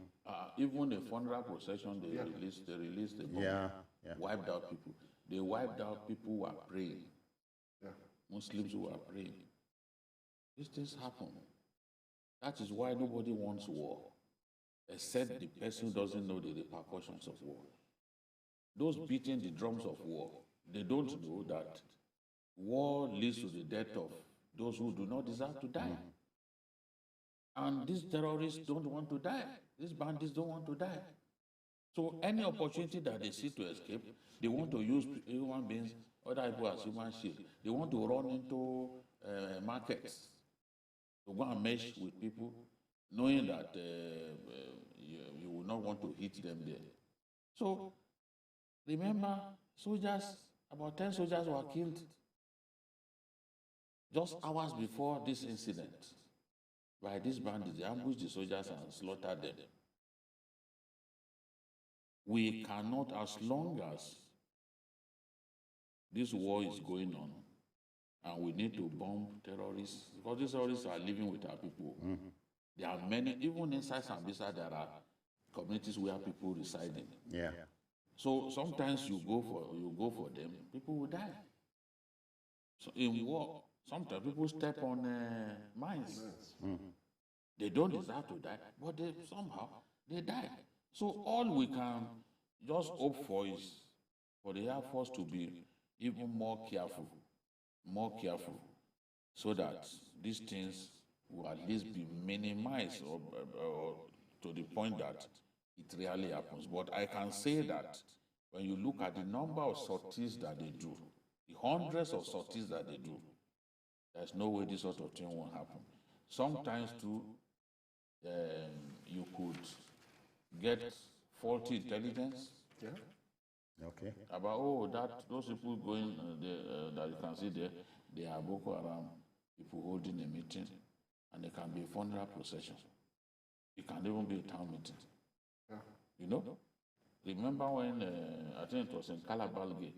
Even the funeral procession they released the bomb, wiped out people. They wiped out people who were praying, Muslims who were praying. These things happen. That is why nobody wants war, except the person who doesn't know the repercussions of war. Those beating the drums of war, they don't know that war leads to the death of those who do not deserve to die. And these terrorists don't want to die. These bandits don't want to die. So any opportunity that they see to escape, they want to use human beings, other people as human shield. They want to run into markets, to go and mesh with people, knowing that you will not want to hit them there. So remember, soldiers, about 10 soldiers were killed just hours before this incident by these bandits. They ambushed the soldiers and slaughtered them. We cannot, as long as this war is going on, and we need to bomb terrorists, because these terrorists are living with our people. There are many, even inside Sambisa, there are communities where people reside in. Yeah. So sometimes you go for them, people will die. So in war, sometimes people step on mines. They don't deserve to die, but somehow they die. So all we can just hope for is for the Air Force to be even more careful, so that these things will at least be minimized or to the point that it really happens. But I can say that when you look at the number of sorties that they do, the hundreds of sorties that they do, there's no way this sort of thing won't happen. Sometimes too, you could get faulty intelligence. Yeah. Okay. About those people going that you can see there, they are Boko Haram people holding a meeting, and it can be a funeral procession. It can even be a town meeting. Yeah. You know? Remember when I think it was in Calabalge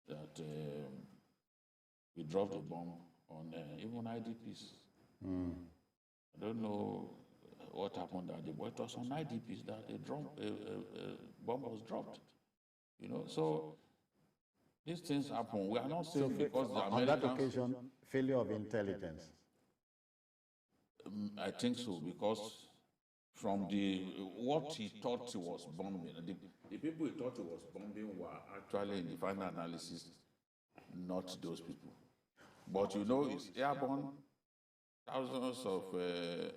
that we dropped a bomb on even IDPs. I don't know what happened that day, but it was on IDPs that a bomb was dropped. You know, so these things happen. We are not saying because the Americans... On that occasion, failure of intelligence. I think so, because from what he thought he was bombing, the people he thought he was bombing were actually, in the final analysis, not those people. But you know, it's airborne, thousands of...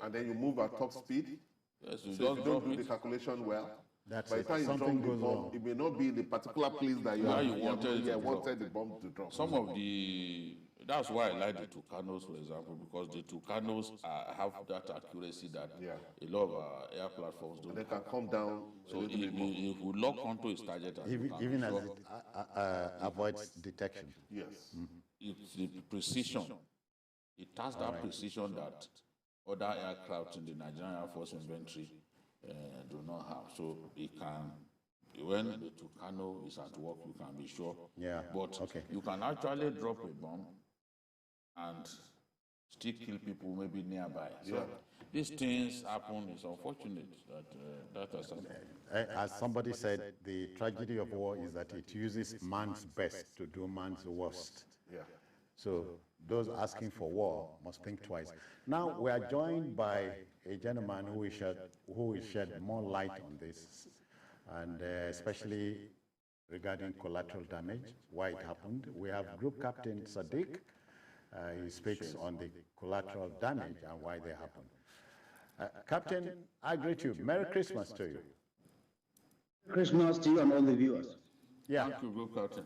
and then you move at top speed. Yes, you so if you don't do the calculation well, that's by the time you drop the bomb, it may not be the particular place that you wanted the bomb to drop. Some of the... That's why I like the Tucanos, for example, because the Tucanos have that accuracy that a lot of air platforms don't. And they can come down. So if we lock onto its target, even as it avoids detection. Yes. It's the precision. It has that precision that other aircraft in the Nigerian Air Force inventory do not have. So it can, when the Tucano is at work, you can be sure. Yeah. But you can actually drop a bomb and still kill people maybe nearby. So these things happen. It's unfortunate that has happened. As somebody said, the tragedy of war is that it uses man's best to do man's worst. Yeah. So those asking for war must think twice. Now we are joined by a gentleman who will shed more light on this, and especially regarding collateral damage, why it happened. We have Group Captain Sadiq. He speaks on the collateral damage and why they happen. Captain, I greet you. Merry Christmas to you. Christmas to you and all the viewers. Yeah. Thank you, Group Captain.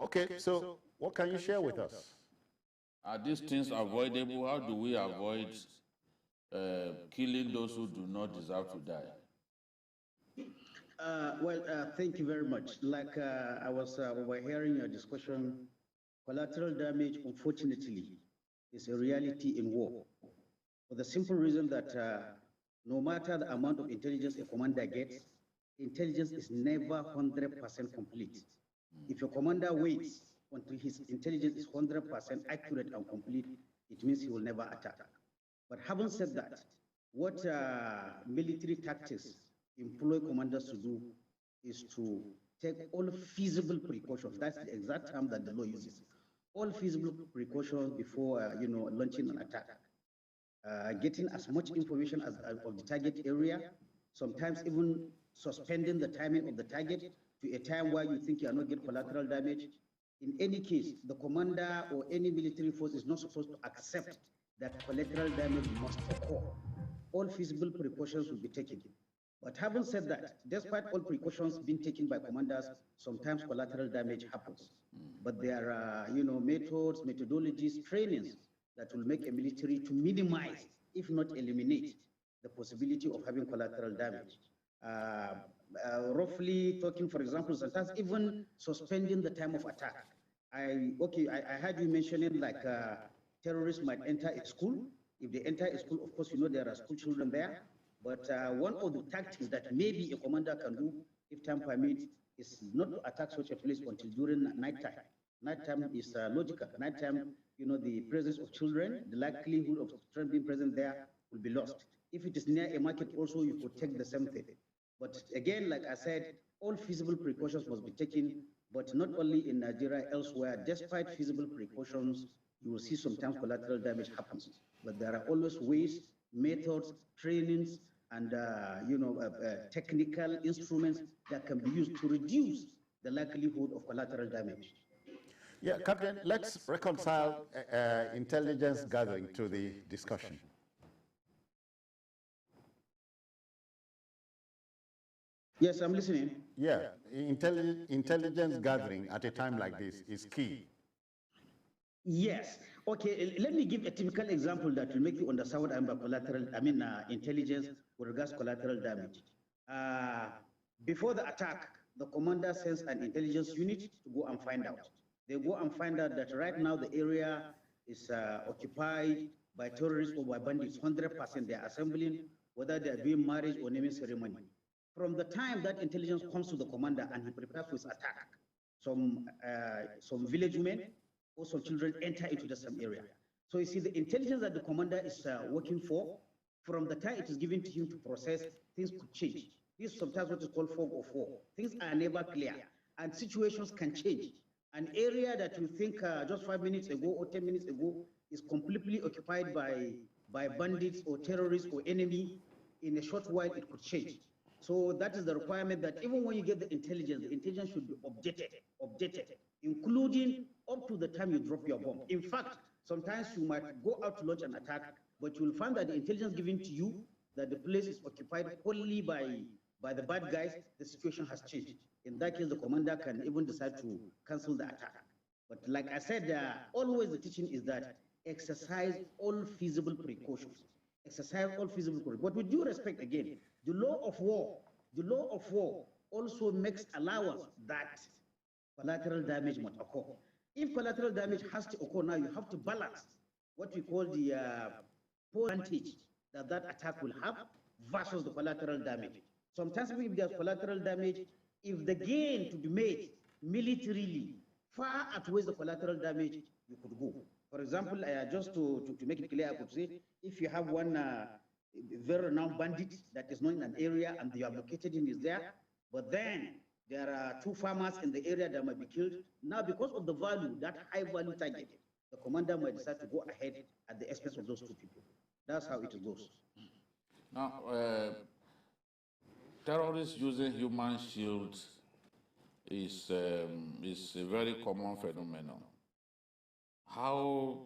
Okay, so what can you share with us? Are these things avoidable? How do we avoid killing those who do not deserve to die? Thank you very much. Like I was overhearing your discussion, collateral damage, unfortunately, is a reality in war. For the simple reason that no matter the amount of intelligence a commander gets, intelligence is never 100% complete. If a commander waits until his intelligence is 100% accurate and complete, it means he will never attack. But having said that, what military tactics employ commanders to do is to take all feasible precautions. That's the exact term that the law uses. All feasible precautions before launching an attack. Getting as much information as of the target area, sometimes even suspending the timing of the target to a time where you think you are not getting collateral damage. In any case, the commander or any military force is not supposed to accept that collateral damage must occur. All feasible precautions will be taken. But having said that, despite all precautions being taken by commanders, sometimes collateral damage happens. But there are, methods, methodologies, trainings that will make a military to minimize if not eliminate, the possibility of having collateral damage. Roughly talking, for example, sometimes even suspending the time of attack. I heard you mentioning like terrorists might enter a school. If they enter a school, of course, you know there are school children there. But one of the tactics that maybe a commander can do, if time permits, is not to attack such a place until during nighttime. Nighttime is logical. Nighttime, you know, the presence of children, the likelihood of children being present there will be lost. If it is near a market also, you could take the same thing. But again, like I said, all feasible precautions must be taken, but not only in Nigeria, elsewhere. Despite feasible precautions, you will see sometimes collateral damage happens. But there are always ways, methods, trainings, and technical instruments that can be used to reduce the likelihood of collateral damage. Yeah, Captain, let's reconcile intelligence gathering to the discussion. Yes, I'm listening. Yeah, intelligence gathering at a time like this is key. Yes. Okay, let me give a typical example that will make you understand what I'm by intelligence with regards to collateral damage. Before the attack, the commander sends an intelligence unit to go and find out. They go and find out that right now the area is occupied by terrorists or by bandits, 100%. They are assembling, whether they are doing marriage or naming ceremony. From the time that intelligence comes to the commander and he prepares for his attack, some village women or some children enter into the same area. So you see, the intelligence that the commander is working for, from the time it is given to him to process, things could change. This is sometimes what is called fog of war. Things are never clear, and situations can change. An area that you think just 5 minutes ago or 10 minutes ago is completely occupied by bandits or terrorists or enemy, in a short while it could change. So that is the requirement, that even when you get the intelligence should be updated, including up to the time you drop your bomb. In fact, sometimes you might go out to launch an attack, but you will find that the intelligence given to you that the place is occupied wholly by the bad guys, the situation has changed. In that case, the commander can even decide to cancel the attack. But like I said, always the teaching is that exercise all feasible precautions. Exercise all feasible precautions. But with due respect, again, the law of war also makes allowance that collateral damage must occur. If collateral damage has to occur now, you have to balance what we call the advantage that attack will have versus the collateral damage. Sometimes if there's collateral damage, if the gain to be made militarily far outweighs the collateral damage, you could go. For example, just to make it clear, I could say, if you have one very renowned bandit that is known in an area and you are located in is there, but then there are 2 farmers in the area that might be killed. Now, because of the value, that high value target, the commander might decide to go ahead at the expense of those 2 people. That's how it goes. Now, terrorists using human shields is a very common phenomenon. How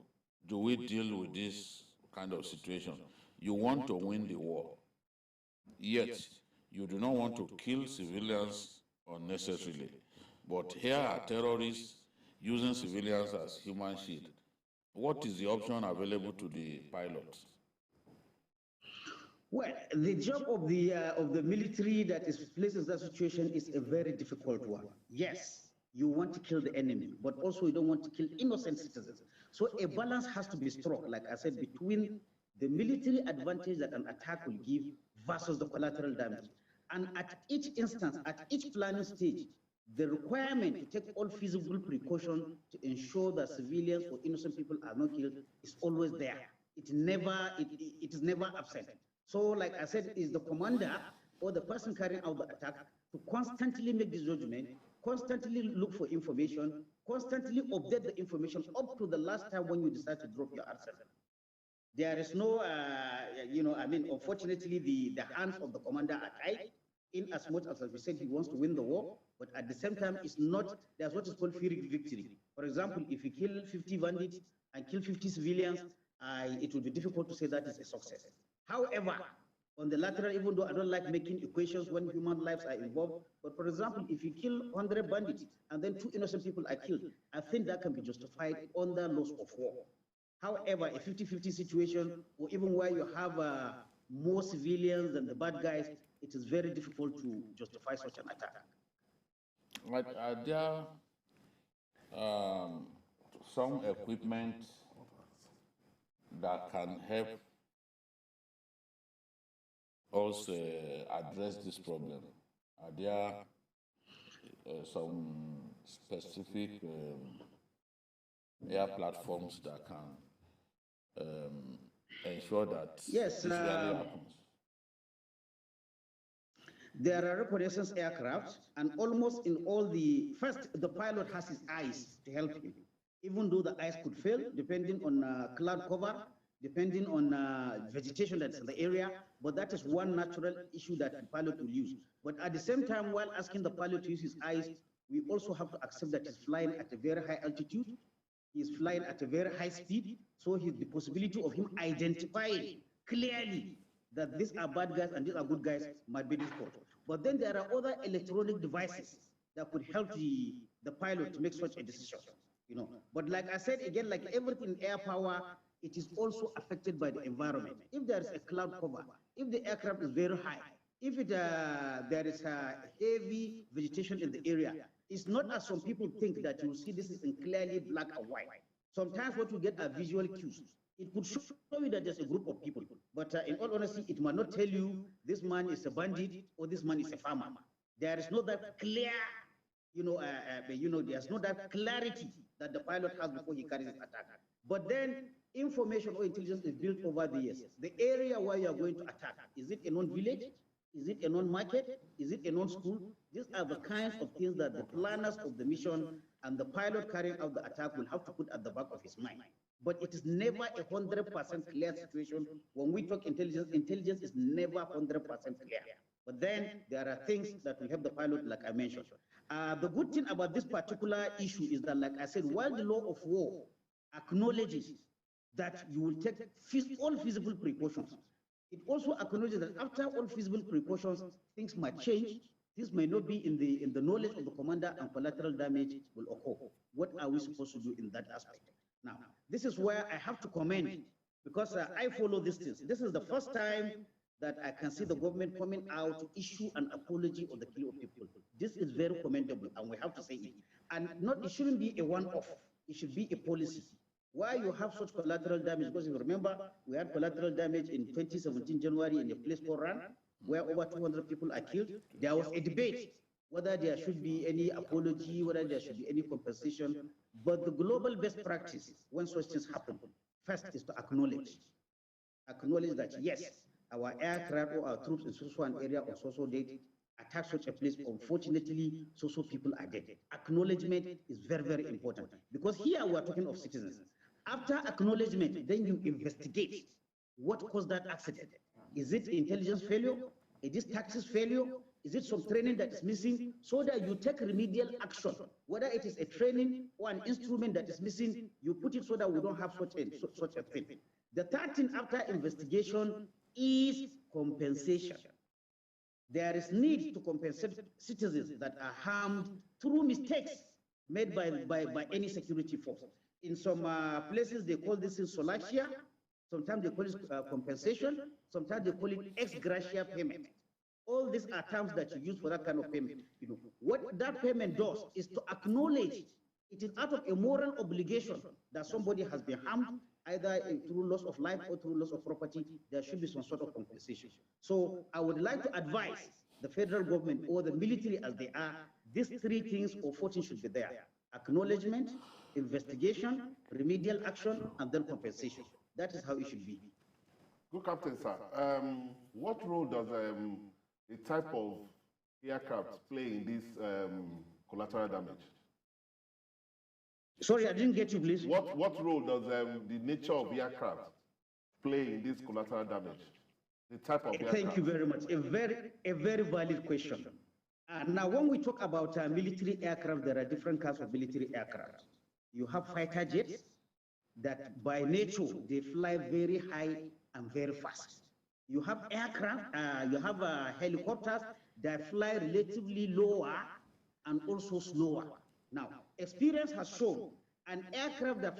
do we deal with this kind of situation? You want to win the war, yet you do not want to kill civilians unnecessarily. But here are terrorists using civilians as human shield. What is the option available to the pilots? Well, the job of the military that is placed in that situation is a very difficult one. Yes, you want to kill the enemy, but also you don't want to kill innocent citizens. So a balance has to be struck, like I said, between the military advantage that an attack will give versus the collateral damage. And at each instance, at each planning stage, the requirement to take all feasible precautions to ensure that civilians or innocent people are not killed is always there. It is never absent. So, like I said, is the commander or the person carrying out the attack to constantly make this judgment, constantly look for information, constantly update the information up to the last time when you decide to drop your arsenal. There is no, unfortunately, the hands of the commander are tied, in as much as we said he wants to win the war, but at the same time, it's not, there's what is called Pyrrhic victory. For example, if you kill 50 bandits and kill 50 civilians, it would be difficult to say that is a success. However, on the lateral, even though I don't like making equations when human lives are involved, but for example, if you kill 100 bandits and then 2 innocent people are killed, I think that can be justified under laws of war. However, a 50-50 situation, or even where you have more civilians than the bad guys, it is very difficult to justify such an attack. Right, are there some equipment that can help us address this problem? Are there some specific air platforms that can ensure that yes, this really happens? There are reconnaissance aircraft, and almost in all first, the pilot has his eyes to help him, even though the eyes could fail, depending on cloud cover, depending on vegetation that's in the area, but that is one natural issue that the pilot will use. But at the same time, while asking the pilot to use his eyes, we also have to accept that he's flying at a very high altitude, he's flying at a very high speed, so the possibility of him identifying clearly that these are bad guys and these are good guys might be difficult. But then there are other electronic devices that could help the pilot to make such a decision. But like I said again, like everything in air power, it is also affected by the environment. If there is a cloud cover, if the aircraft is very high, if there is a heavy vegetation in the area, it's not as some people think that you will see this is in clearly black and white. Sometimes what you get are visual cues. It could show you that there's a group of people, but in all honesty, it might not tell you this man is a bandit or this man is a farmer. There is no that clear, there's no that clarity that the pilot has before he carries his attack. But then information or intelligence is built over the years. The area where you are going to attack, is it a non-village? Is it a non-market? Is it a non-school? These are the kinds of things that the planners of the mission and the pilot carrying out the attack will have to put at the back of his mind. But it is never a 100% clear situation. When we talk intelligence, intelligence is never 100% clear. But then there are things that will help the pilot, like I mentioned. The good thing about this particular issue is that, like I said, while the law of war acknowledges that you will take all feasible precautions, it also acknowledges that after all feasible precautions, things might change. This may not be in the knowledge of the commander, and collateral damage will occur. What are we supposed to do in that aspect? Now, this is where I have to comment, because I follow these things. This is the first time that I can see the government coming out to issue an apology of the killing of people. This is very commendable, and we have to say it. And it shouldn't be a one-off. It should be a policy. Why you have such collateral damage? Because if you remember, we had collateral damage in 2017 January in a place called Ran, where over 200 people are killed. There was a debate whether there should be any apology, whether there should be any compensation. But the global best practice, when such things happen, first is to acknowledge that, yes, our aircraft or our troops in so an area on so date attack such a place. Unfortunately, so people are dead. Acknowledgement is very, very important, because here we are talking of citizens. After acknowledgement, then you investigate what caused that accident. Is it intelligence failure? Is it tactics failure? Is it some training that is missing? So that you take remedial action, whether it is a training or an instrument that is missing, you put it so that we don't have such a thing. The third thing after investigation is compensation. There is need to compensate citizens that are harmed through mistakes made by any security force. In some places, they call this in solatia. Sometimes they call it compensation. Sometimes they call it ex gratia payment. All these are terms that you use for that kind of payment. What that payment does is to acknowledge it is out of a moral obligation that somebody has been harmed, either through loss of life or through loss of property. There should be some sort of compensation. So I would like to advise the federal government or the military as they are, these three things or 14 should be there: acknowledgement, investigation, remedial action, and then compensation. That is how it should be. Good Captain, sir. What role does the type of aircraft play in this collateral damage? Sorry, I didn't get you, please. What role does the nature of aircraft play in this collateral damage? The type of aircraft. Thank you very much. A very valid question. Now, when we talk about military aircraft, there are different kinds of military aircraft. You have fighter jets that by nature, they fly very high and very fast. You have aircraft, you have helicopters that fly relatively lower and also slower. Now, experience has shown An aircraft that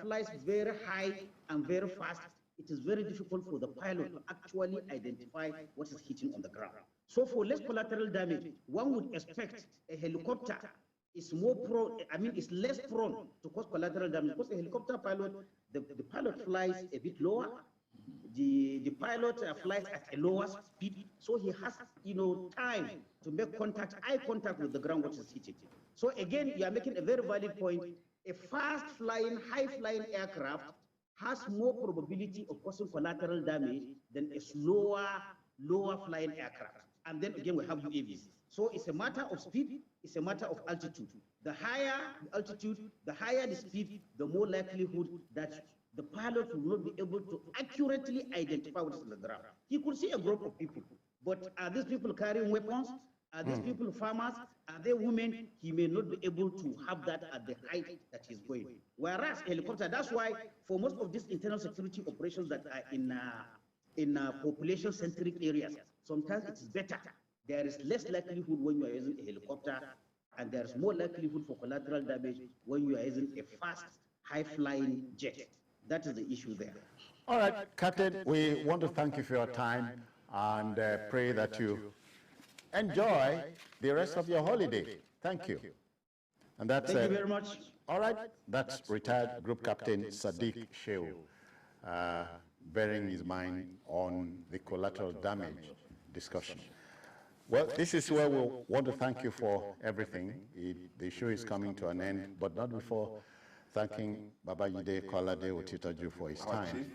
flies very high and very fast, it is very difficult for the pilot to actually identify what is hitting on the ground. So for less collateral damage, one would expect a helicopter is more prone, is less prone to cause collateral damage, because a helicopter pilot, the pilot flies a bit lower, the pilot flies at a lower speed, so he has time to make eye contact with the ground, what is hitting. So again, you are making a very valid point. A fast-flying, high-flying aircraft has more probability of causing collateral damage than a lower-flying aircraft. And then again, we have UAVs. So it's a matter of speed, it's a matter of altitude. The higher the altitude, the higher the speed, the more likelihood that the pilot will not be able to accurately identify what is on the ground. He could see a group of people, but are these people carrying weapons? Are these people farmers? Are they women? He may not be able to have that at the height that he's going. Whereas helicopter, that's why for most of these internal security operations that are in population-centric areas, sometimes it's better. There is less likelihood when you are using a helicopter, and there is more likelihood for collateral damage when you are using a fast, high-flying jet. That is the issue there. All right, Captain, we want to thank you for your time and pray that you enjoy the rest of your holiday. Thank you. And that's Thank you very much. All right, that's retired Group Captain Sadiq Shehu, bearing his mind on the collateral damage discussion. Well, this is where we want to thank you for everything. The show is coming to an end, but not before thanking Babajide Kolade Otitaju for his time.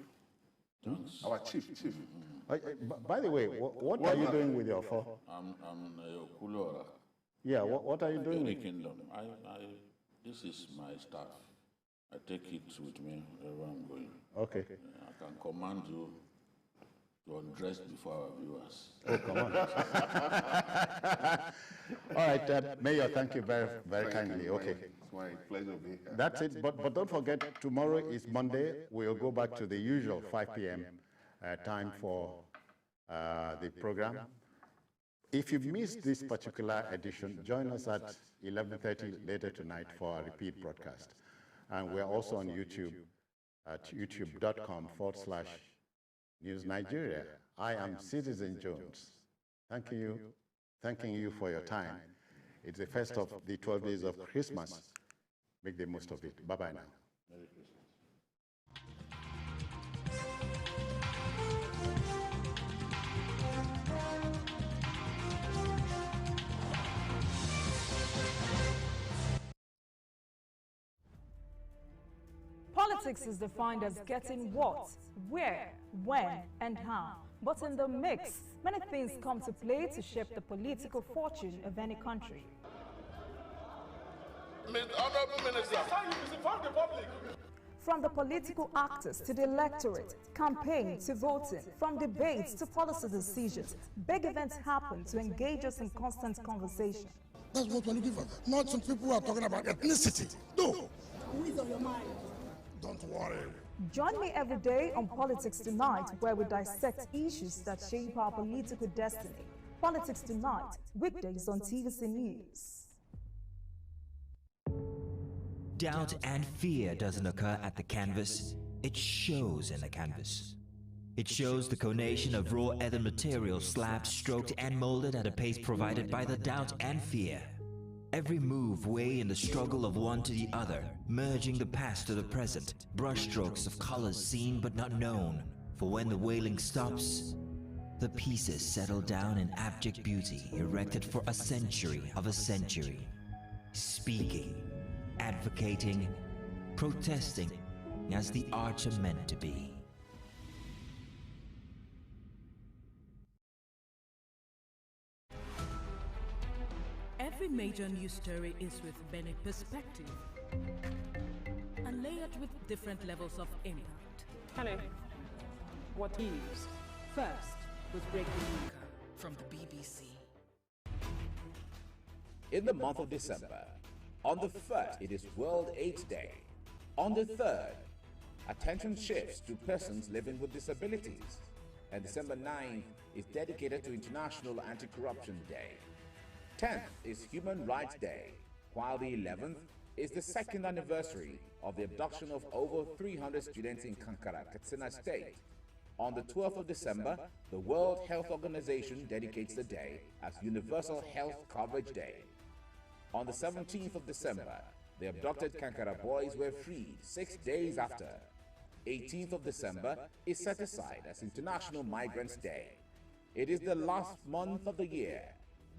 Our chief. By the way, what are you doing with your phone? I'm a Kulora. Yeah, what are you doing with it? This is my staff. I take it with me wherever I'm going. Okay. I can command you to undress before our viewers. Oh, come on. All right, Mayor, thank you very, very kindly. Okay. It's my pleasure to be here. That's it, but don't forget, tomorrow is Monday. We'll go back to the usual 5 p.m. Time for the program. If you've missed this particular edition, join us at 11:30 later tonight for a repeat broadcast. And we're also on YouTube at youtube.com/News Nigeria. I am Citizen Jones. Thanking you for your time. It's the first of the 12 days of Christmas. Make the most of it. Bye-bye now. Merry Christmas. Politics is defined as getting what, where, when, and how. But in the mix, many things come to play to shape the political fortune of any country. Honorable Minister, inform the public. From the political actors to the electorate, campaign to voting, from debates to policy decisions, big events happen to engage us in constant conversation. That's what we're looking for. Not some people who are talking about ethnicity. No. Who is on your mind? Don't worry. Join me every day on Politics Tonight, where we dissect issues that shape our political destiny. Politics Tonight, weekdays on TVC News. Doubt and fear doesn't occur at the canvas, it shows in the canvas. It shows the conation of raw earthen material slabbed, stroked and molded at a pace provided by the doubt and fear. Every move way in the struggle of one to the other, merging the past to the present, brushstrokes of colors seen but not known. For when the wailing stops, the pieces settle down in abject beauty erected for a century of a century. Speaking, advocating, protesting as the arts are meant to be. Every major news story is with many perspective and layered with different levels of impact. Hello. What news? First, with breaking news from the BBC. In the month of December, on the 1st, it is World AIDS Day. On the 3rd, attention shifts to persons living with disabilities. And December 9th is dedicated to International Anti-Corruption Day. 10th is Human Rights Day, while the 11th is the second anniversary of the abduction of over 300 students in Kankara, Katsina State. On the 12th of December, the World Health Organization dedicates the day as Universal Health Coverage Day. On the 17th of December, the abducted Kankara boys were freed 6 days after. 18th of December is set aside as International Migrants Day. It is the last month of the year.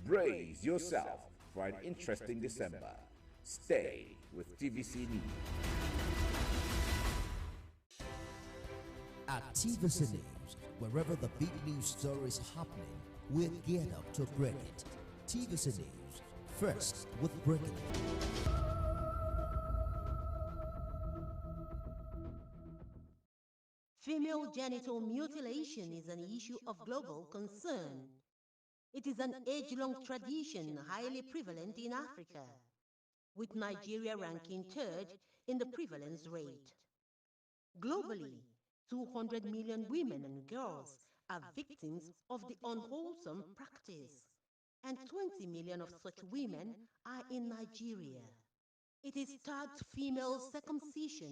Brace yourself for an interesting December. Stay with TVC News. At TVC News, wherever the big news story is happening, we're geared up to break it. TVC News, first with breaking it. Female genital mutilation is an issue of global concern. It is an age-long tradition highly prevalent in Africa, with Nigeria ranking third in the prevalence rate. Globally, 200 million women and girls are victims of the unwholesome practice, and 20 million of such women are in Nigeria. It is tagged female circumcision